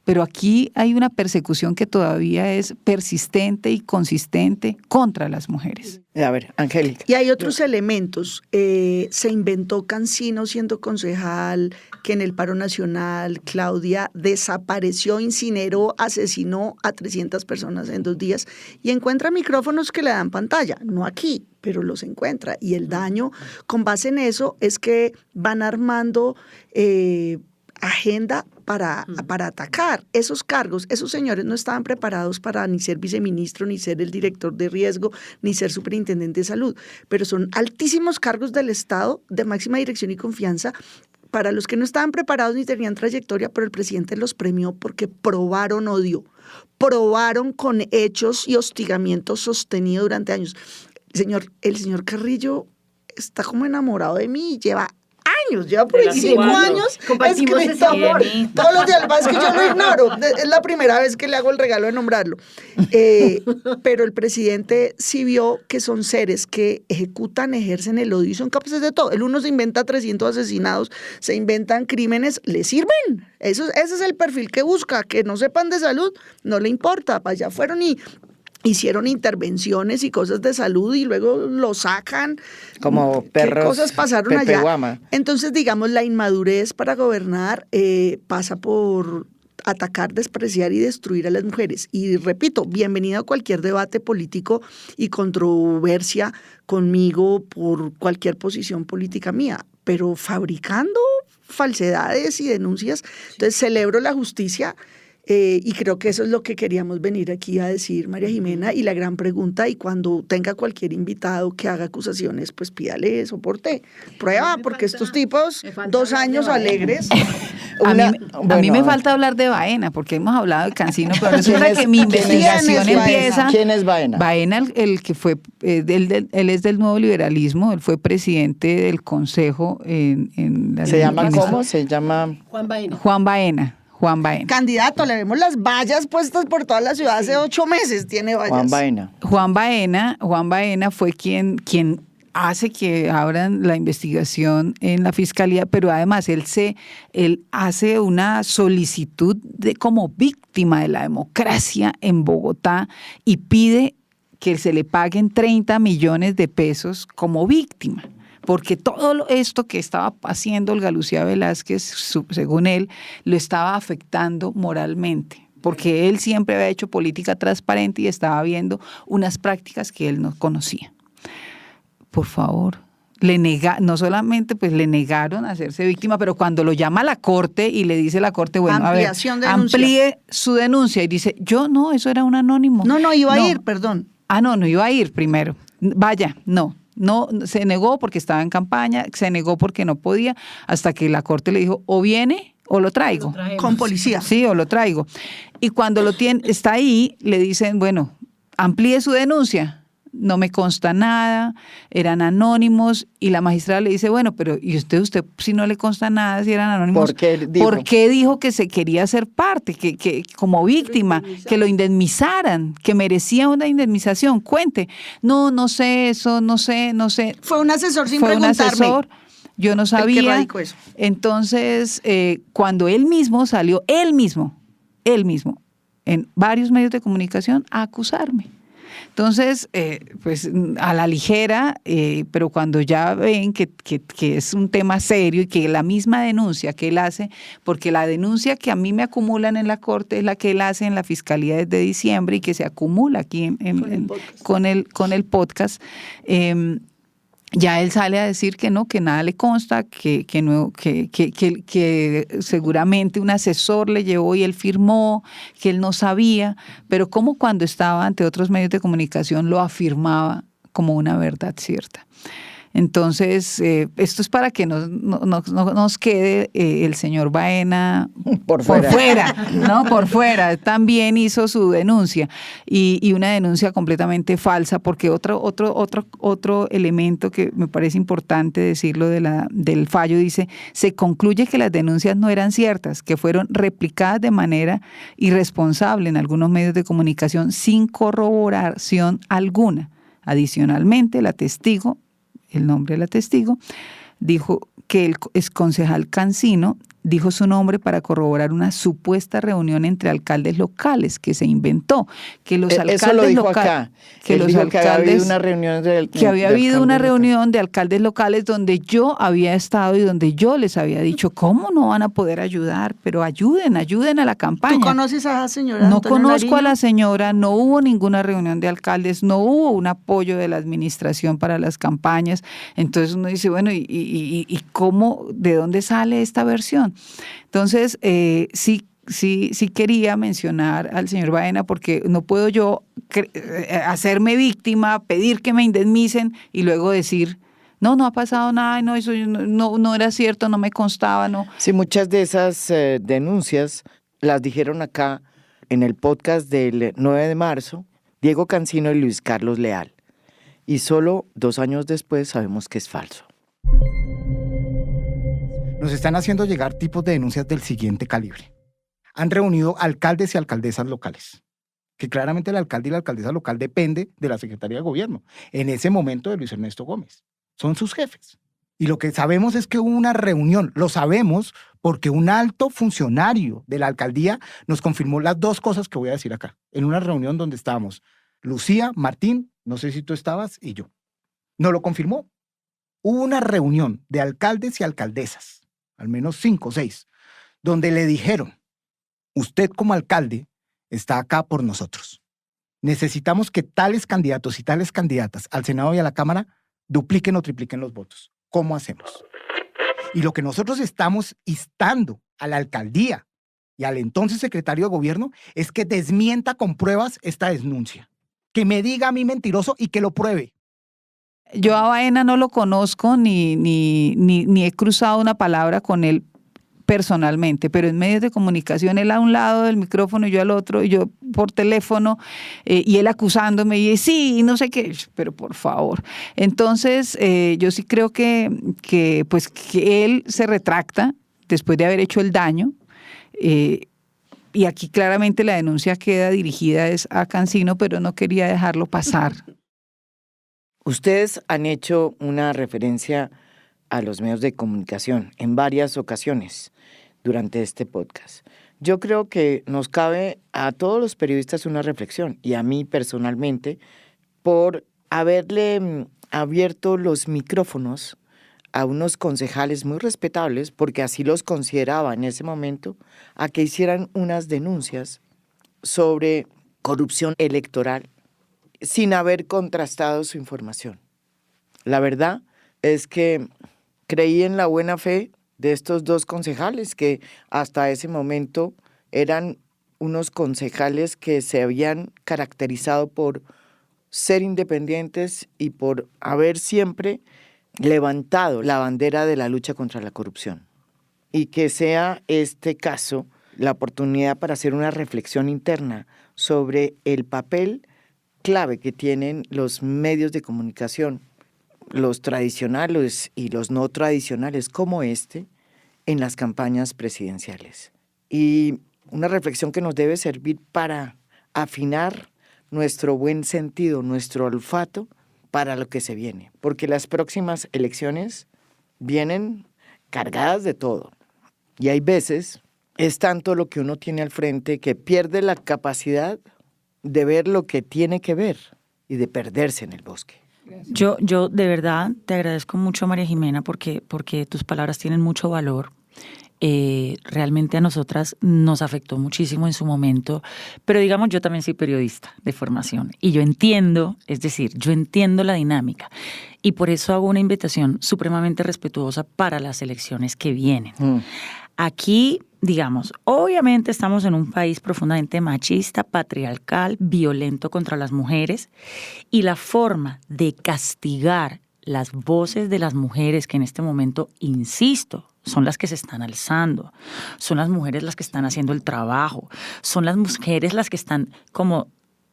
pero aquí hay una persecución que todavía es persistente y consistente contra las mujeres. A ver, Angélica. Y hay otros elementos. Se inventó Cancino siendo concejal, que en el paro nacional Claudia desapareció, incineró, asesinó a 300 personas en 2 días y encuentra micrófonos que le dan pantalla, no aquí, pero los encuentra. Y el daño, con base en eso, es que van armando agenda para atacar esos cargos. Esos señores no estaban preparados para ni ser viceministro, ni ser el director de riesgo, ni ser superintendente de salud, pero son altísimos cargos del Estado de máxima dirección y confianza para los que no estaban preparados ni tenían trayectoria, pero el presidente los premió porque probaron odio, probaron con hechos y hostigamiento sostenido durante años. El señor Carrillo está como enamorado de mí, lleva por ahí 5 años compartimos ese amor. Todos los días, es que yo lo ignoro, es la primera vez que le hago el regalo de nombrarlo. Pero el presidente sí vio que son seres que ejecutan, ejercen el odio y son capaces de todo. El uno se inventa 300 asesinados, se inventan crímenes, le sirven. Ese es el perfil que busca, que no sepan de salud, no le importa, para allá fueron y hicieron intervenciones y cosas de salud y luego lo sacan. Como perros. ¿Qué cosas pasaron Pepe allá? Guama. Entonces, digamos, la inmadurez para gobernar pasa por atacar, despreciar y destruir a las mujeres. Y repito, bienvenido a cualquier debate político y controversia conmigo por cualquier posición política mía, pero fabricando falsedades y denuncias. Entonces, celebro la justicia. Y creo que eso es lo que queríamos venir aquí a decir, María Jimena, y la gran pregunta, y cuando tenga cualquier invitado que haga acusaciones, pues pídale soporte, prueba, porque estos tipos, 2 años alegres. A mí me falta hablar de Baena, porque hemos hablado de Cancino, pero resulta que mi investigación empieza. ¿Quién es Baena? Baena, el que fue, él es del nuevo liberalismo, él fue presidente del consejo ¿Se llama cómo? Se llama Juan Baena. Candidato, le vemos las vallas puestas por toda la ciudad hace 8 meses, tiene vallas. Juan Baena fue quien hace que abran la investigación en la fiscalía, pero además él hace una solicitud como víctima de la democracia en Bogotá y pide que se le paguen 30 millones de pesos como víctima. Porque todo esto que estaba haciendo Olga Lucía Velázquez, según él, lo estaba afectando moralmente, porque él siempre había hecho política transparente y estaba viendo unas prácticas que él no conocía. Por favor, no solamente pues le negaron hacerse víctima, pero cuando lo llama a la corte y le dice a la corte, bueno, amplíe su denuncia, y dice, eso era un anónimo. No, iba a ir, perdón. No iba a ir primero. Vaya, no, se negó porque estaba en campaña, se negó porque no podía, hasta que la corte le dijo, o viene o lo traigo. Con policía. Sí, o lo traigo. Y cuando está ahí, le dicen, bueno, amplíe su denuncia. No me consta nada, eran anónimos, y la magistrada le dice, bueno, pero ¿y usted si no le consta nada, si eran anónimos? ¿Por qué dijo que se quería ser parte, que como víctima, que lo indemnizaran, que merecía una indemnización? Cuente. No sé eso, no sé. Fue un asesor sin preguntarme. Fue un asesor, yo no sabía. El que radicó eso. Entonces, cuando él mismo salió, él mismo, en varios medios de comunicación a acusarme. Entonces, pues a la ligera, pero cuando ya ven que es un tema serio y que la misma denuncia que él hace, porque la denuncia que a mí me acumulan en la corte es la que él hace en la fiscalía desde diciembre y que se acumula aquí con el podcast, ya él sale a decir que no, que nada le consta, que seguramente un asesor le llevó y él firmó, que él no sabía, pero como cuando estaba ante otros medios de comunicación lo afirmaba como una verdad cierta. Entonces, esto es para que no nos quede el señor Baena por fuera. Por fuera. También hizo su denuncia y una denuncia completamente falsa, porque otro elemento que me parece importante decirlo del fallo dice, se concluye que las denuncias no eran ciertas, que fueron replicadas de manera irresponsable en algunos medios de comunicación sin corroboración alguna. Adicionalmente, el nombre de la testigo, dijo que el exconcejal Cancino dijo su nombre para corroborar una supuesta reunión entre alcaldes locales que se inventó, que los alcaldes eso lo dijo locales, acá. Él dijo que había habido una reunión de alcaldes locales donde yo había estado y donde yo les había dicho, ¿cómo no van a poder ayudar? Pero ayuden a la campaña. ¿Tú conoces a esa señora? No Antonia conozco a Nariño? la señora, no hubo ninguna reunión de alcaldes, no hubo un apoyo de la administración para las campañas. Entonces uno dice, bueno, ¿y cómo, de dónde sale esta versión? Entonces, sí quería mencionar al señor Baena, porque no puedo yo hacerme víctima, pedir que me indemnicen y luego decir, no ha pasado nada, no, eso no era cierto, no me constaba, no. Sí, muchas de esas denuncias las dijeron acá en el podcast del 9 de marzo, Diego Cancino y Luis Carlos Leal. Y solo 2 años después sabemos que es falso. Nos están haciendo llegar tipos de denuncias del siguiente calibre. Han reunido alcaldes y alcaldesas locales, que claramente el alcalde y la alcaldesa local depende de la Secretaría de Gobierno, en ese momento de Luis Ernesto Gómez. Son sus jefes. Y lo que sabemos es que hubo una reunión, lo sabemos porque un alto funcionario de la alcaldía nos confirmó las 2 cosas que voy a decir acá, en una reunión donde estábamos Lucía, Martín, no sé si tú estabas, y yo. Nos lo confirmó. Hubo una reunión de alcaldes y alcaldesas, al menos 5 o 6, donde le dijeron, usted como alcalde está acá por nosotros. Necesitamos que tales candidatos y tales candidatas al Senado y a la Cámara dupliquen o tripliquen los votos. ¿Cómo hacemos? Y lo que nosotros estamos instando a la alcaldía y al entonces secretario de Gobierno es que desmienta con pruebas esta denuncia. Que me diga a mí mentiroso y que lo pruebe. Yo a Baena no lo conozco ni he cruzado una palabra con él personalmente, pero en medios de comunicación él a un lado del micrófono y yo al otro, y yo por teléfono, y él acusándome, y sí, no sé qué, pero por favor. Entonces, yo sí creo que él se retracta después de haber hecho el daño, y aquí claramente la denuncia queda dirigida es a Cancino, pero no quería dejarlo pasar. Ustedes han hecho una referencia a los medios de comunicación en varias ocasiones durante este podcast. Yo creo que nos cabe a todos los periodistas una reflexión, y a mí personalmente, por haberle abierto los micrófonos a unos concejales muy respetables, porque así los consideraba en ese momento, a que hicieran unas denuncias sobre corrupción electoral sin haber contrastado su información. La verdad es que creí en la buena fe de estos 2 concejales que hasta ese momento eran unos concejales que se habían caracterizado por ser independientes y por haber siempre levantado la bandera de la lucha contra la corrupción. Y que sea este caso la oportunidad para hacer una reflexión interna sobre el papel clave que tienen los medios de comunicación, los tradicionales y los no tradicionales como este, en las campañas presidenciales. Y una reflexión que nos debe servir para afinar nuestro buen sentido, nuestro olfato para lo que se viene. Porque las próximas elecciones vienen cargadas de todo. Y hay veces, es tanto lo que uno tiene al frente que pierde la capacidad de ver lo que tiene que ver y de perderse en el bosque. Yo de verdad te agradezco mucho, María Jimena, porque tus palabras tienen mucho valor. Realmente a nosotras nos afectó muchísimo en su momento, pero digamos, yo también soy periodista de formación y yo entiendo la dinámica, y por eso hago una invitación supremamente respetuosa para las elecciones que vienen. Aquí, digamos, obviamente estamos en un país profundamente machista, patriarcal, violento contra las mujeres, y la forma de castigar las voces de las mujeres que en este momento, insisto, son las que se están alzando, son las mujeres las que están haciendo el trabajo, son las mujeres las que están, como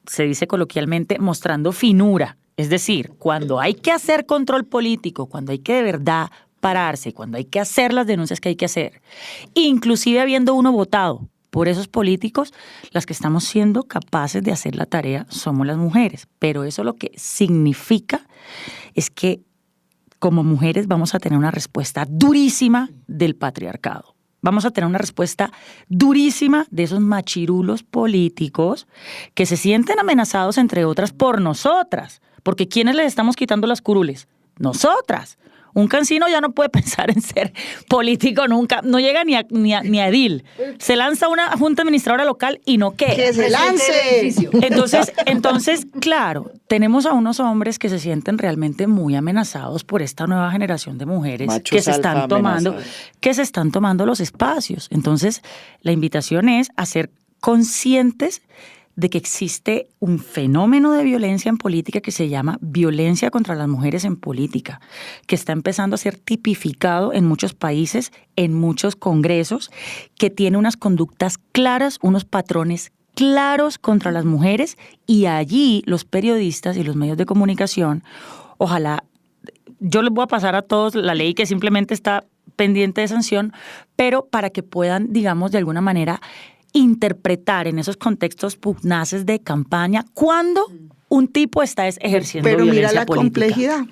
se dice coloquialmente, mostrando finura. Es decir, cuando hay que hacer control político, cuando hay que de verdad pararse, cuando hay que hacer las denuncias que hay que hacer, inclusive habiendo uno votado por esos políticos, las que estamos siendo capaces de hacer la tarea somos las mujeres. Pero eso lo que significa es que como mujeres vamos a tener una respuesta durísima del patriarcado. vamos a tener una respuesta durísima de esos machirulos políticos que se sienten amenazados, entre otras, por nosotras. Porque ¿quiénes les estamos quitando las curules? Nosotras. Un cancino ya no puede pensar en ser político nunca, no llega ni a edil. Se lanza una junta administradora local y no queda. ¡Que se lance! Entonces, claro, tenemos a unos hombres que se sienten realmente muy amenazados por esta nueva generación de mujeres Machos que se están tomando los espacios. Entonces, la invitación es a ser conscientes de que existe un fenómeno de violencia en política que se llama violencia contra las mujeres en política, que está empezando a ser tipificado en muchos países, en muchos congresos, que tiene unas conductas claras, unos patrones claros contra las mujeres, y allí los periodistas y los medios de comunicación, ojalá, yo les voy a pasar a todos la ley que simplemente está pendiente de sanción, pero para que puedan, digamos, de alguna manera interpretar en esos contextos pugnaces de campaña cuando un tipo está ejerciendo pero violencia mira la política. complejidad.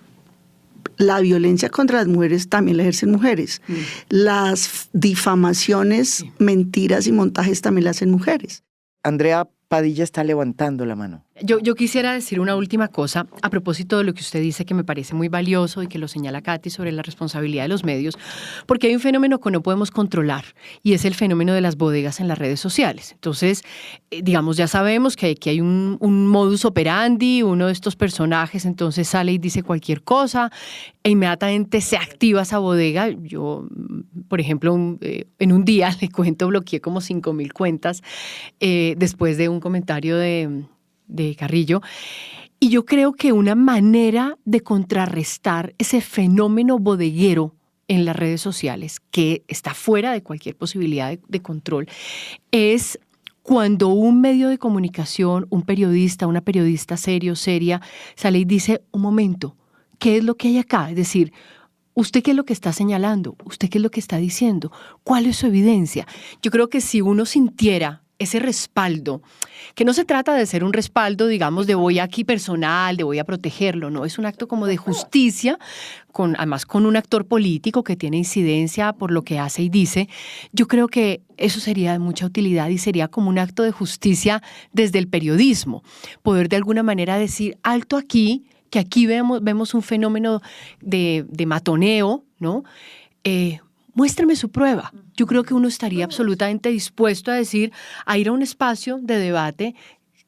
La violencia contra las mujeres también la ejercen mujeres. Las difamaciones, mentiras y montajes también las hacen mujeres. Andrea Padilla está levantando la mano. Yo quisiera decir una última cosa a propósito de lo que usted dice, que me parece muy valioso y que lo señala Katy sobre la responsabilidad de los medios, porque hay un fenómeno que no podemos controlar y es el fenómeno de las bodegas en las redes sociales. Entonces, digamos, ya sabemos que hay un modus operandi, uno de estos personajes entonces sale y dice cualquier cosa e inmediatamente se activa esa bodega. Yo, por ejemplo, en un día, le cuento, bloqueé como 5,000 cuentas después de un comentario de Carrillo, y yo creo que una manera de contrarrestar ese fenómeno bodeguero en las redes sociales, que está fuera de cualquier posibilidad de control, es cuando un medio de comunicación, un periodista, una periodista seria, sale y dice, un momento, ¿qué es lo que hay acá? Es decir, ¿usted qué es lo que está señalando? ¿Usted qué es lo que está diciendo? ¿Cuál es su evidencia? Yo creo que si uno sintiera ese respaldo, que no se trata de ser un respaldo, digamos, de voy aquí personal, de voy a protegerlo, no, es un acto como de justicia, además con un actor político que tiene incidencia por lo que hace y dice. Yo creo que eso sería de mucha utilidad y sería como un acto de justicia desde el periodismo, poder de alguna manera decir, alto aquí, que aquí vemos un fenómeno de matoneo, ¿no? Muéstrame su prueba. Yo creo que uno estaría absolutamente dispuesto a ir a un espacio de debate.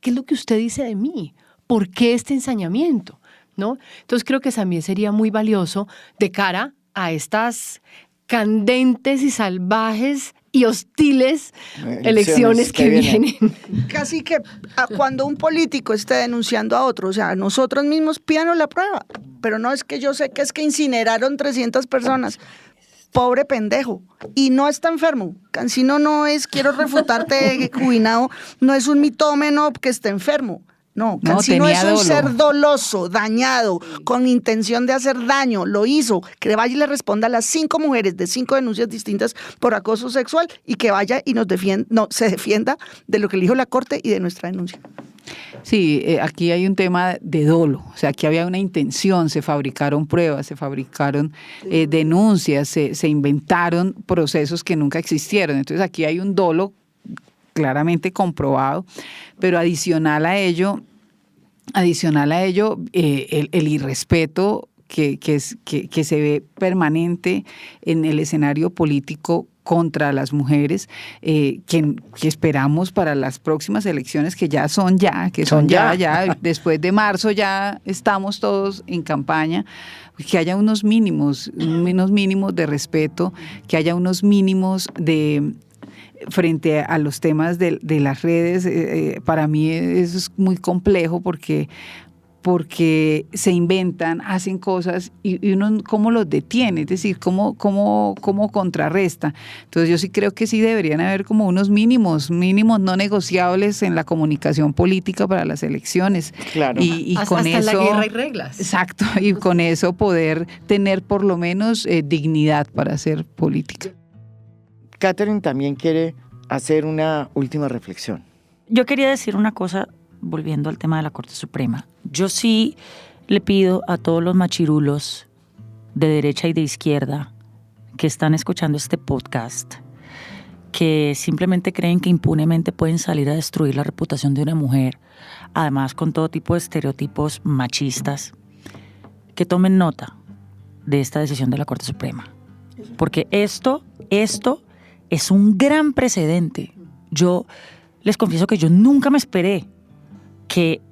¿Qué es lo que usted dice de mí? ¿Por qué este ensañamiento? ¿No? Entonces creo que también sería muy valioso de cara a estas candentes y salvajes y hostiles elecciones que vienen. Casi que cuando un político esté denunciando a otro, o sea, nosotros mismos pídanos la prueba, pero no es que yo sé que es que incineraron 300 personas. Pobre pendejo. Y no está enfermo. Cancino no es, quiero refutarte, Cubinao, no es un mitómeno que esté enfermo. No, Cancino es un ser doloso, dañado, con intención de hacer daño. Lo hizo. Que vaya y le responda a las 5 mujeres de 5 denuncias distintas por acoso sexual y que vaya y se defienda de lo que le dijo la Corte y de nuestra denuncia. Sí, aquí hay un tema de dolo, o sea, aquí había una intención, se fabricaron pruebas, se fabricaron denuncias, se inventaron procesos que nunca existieron. Entonces aquí hay un dolo claramente comprobado, pero adicional a ello, el irrespeto que se ve permanente en el escenario político contra las mujeres, que esperamos para las próximas elecciones, que son ya, después de marzo ya estamos todos en campaña, que haya unos mínimos de respeto, que haya unos mínimos de frente a los temas de las redes. Para mí eso es muy complejo porque se inventan, hacen cosas y uno cómo los detiene, es decir, cómo contrarresta. Entonces yo sí creo que sí deberían haber como unos mínimos no negociables en la comunicación política para las elecciones. Claro. Y hasta con eso, en la guerra hay reglas. Exacto, y con eso poder tener por lo menos dignidad para hacer política. Catherine también quiere hacer una última reflexión. Yo quería decir una cosa, volviendo al tema de la Corte Suprema. Yo sí le pido a todos los machirulos de derecha y de izquierda que están escuchando este podcast que simplemente creen que impunemente pueden salir a destruir la reputación de una mujer, además con todo tipo de estereotipos machistas, que tomen nota de esta decisión de la Corte Suprema. Porque esto es un gran precedente. Yo les confieso que yo nunca me esperé que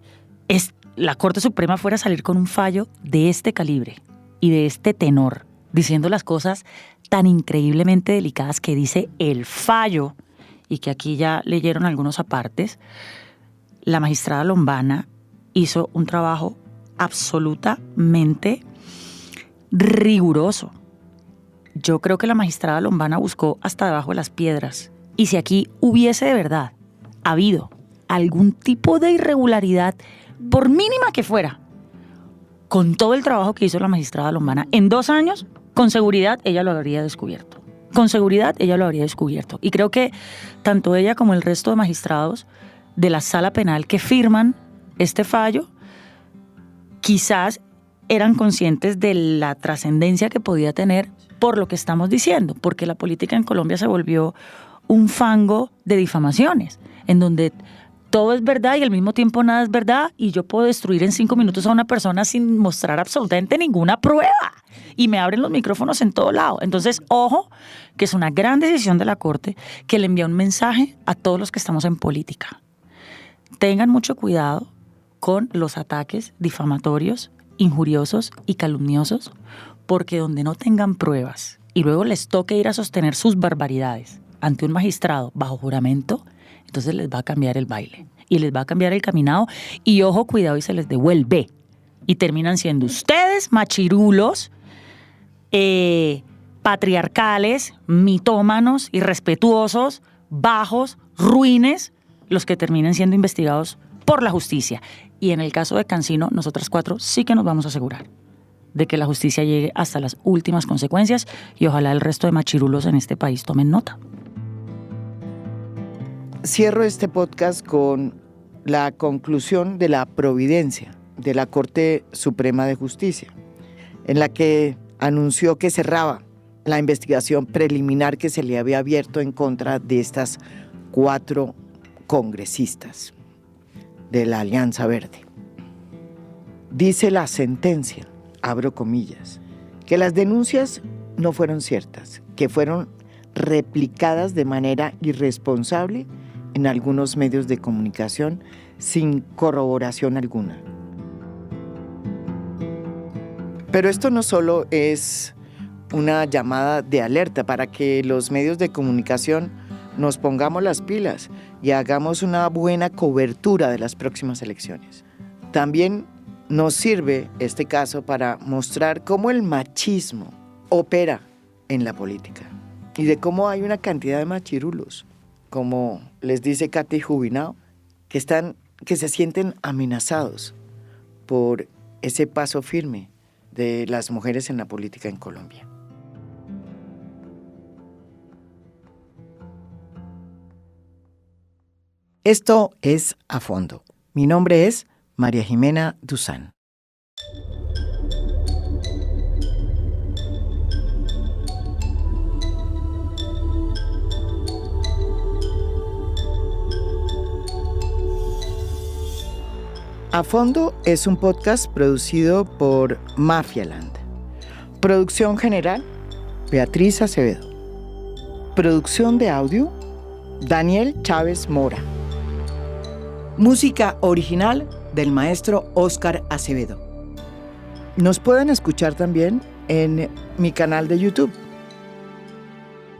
la Corte Suprema fuera a salir con un fallo de este calibre y de este tenor, diciendo las cosas tan increíblemente delicadas que dice el fallo, y que aquí ya leyeron algunos apartes. La magistrada Lombana hizo un trabajo absolutamente riguroso. Yo creo que la magistrada Lombana buscó hasta debajo de las piedras. Y si aquí hubiese de verdad habido algún tipo de irregularidad, por mínima que fuera, con todo el trabajo que hizo la magistrada Lombana, en 2 años, con seguridad ella lo habría descubierto. Con seguridad ella lo habría descubierto. Y creo que tanto ella como el resto de magistrados de la sala penal que firman este fallo, quizás eran conscientes de la trascendencia que podía tener por lo que estamos diciendo, porque la política en Colombia se volvió un fango de difamaciones, en donde todo es verdad y al mismo tiempo nada es verdad, y yo puedo destruir en 5 minutos a una persona sin mostrar absolutamente ninguna prueba, y me abren los micrófonos en todo lado. Entonces, ojo, que es una gran decisión de la Corte que le envía un mensaje a todos los que estamos en política. Tengan mucho cuidado con los ataques difamatorios, injuriosos y calumniosos, porque donde no tengan pruebas y luego les toque ir a sostener sus barbaridades ante un magistrado bajo juramento, entonces les va a cambiar el baile y les va a cambiar el caminado, y ojo, cuidado, y se les devuelve y terminan siendo ustedes machirulos, patriarcales, mitómanos, irrespetuosos, bajos, ruines, los que terminen siendo investigados por la justicia. Y en el caso de Cancino, nosotras 4 sí que nos vamos a asegurar de que la justicia llegue hasta las últimas consecuencias, y ojalá el resto de machirulos en este país tomen nota. Cierro este podcast con la conclusión de la providencia de la Corte Suprema de Justicia, en la que anunció que cerraba la investigación preliminar que se le había abierto en contra de estas 4 congresistas de la Alianza Verde. Dice la sentencia, abro comillas, que las denuncias no fueron ciertas, que fueron replicadas de manera irresponsable en algunos medios de comunicación sin corroboración alguna. Pero esto no solo es una llamada de alerta para que los medios de comunicación nos pongamos las pilas y hagamos una buena cobertura de las próximas elecciones. También nos sirve este caso para mostrar cómo el machismo opera en la política y de cómo hay una cantidad de machirulos, como les dice Katy Jubinao, que se sienten amenazados por ese paso firme de las mujeres en la política en Colombia. Esto es A Fondo. Mi nombre es María Jimena Duzán. A Fondo es un podcast producido por Mafialand. Producción general, Beatriz Acevedo. Producción de audio, Daniel Chávez Mora. Música original del maestro Óscar Acevedo. Nos pueden escuchar también en mi canal de YouTube.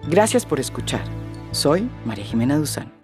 Gracias por escuchar. Soy María Jimena Duzán.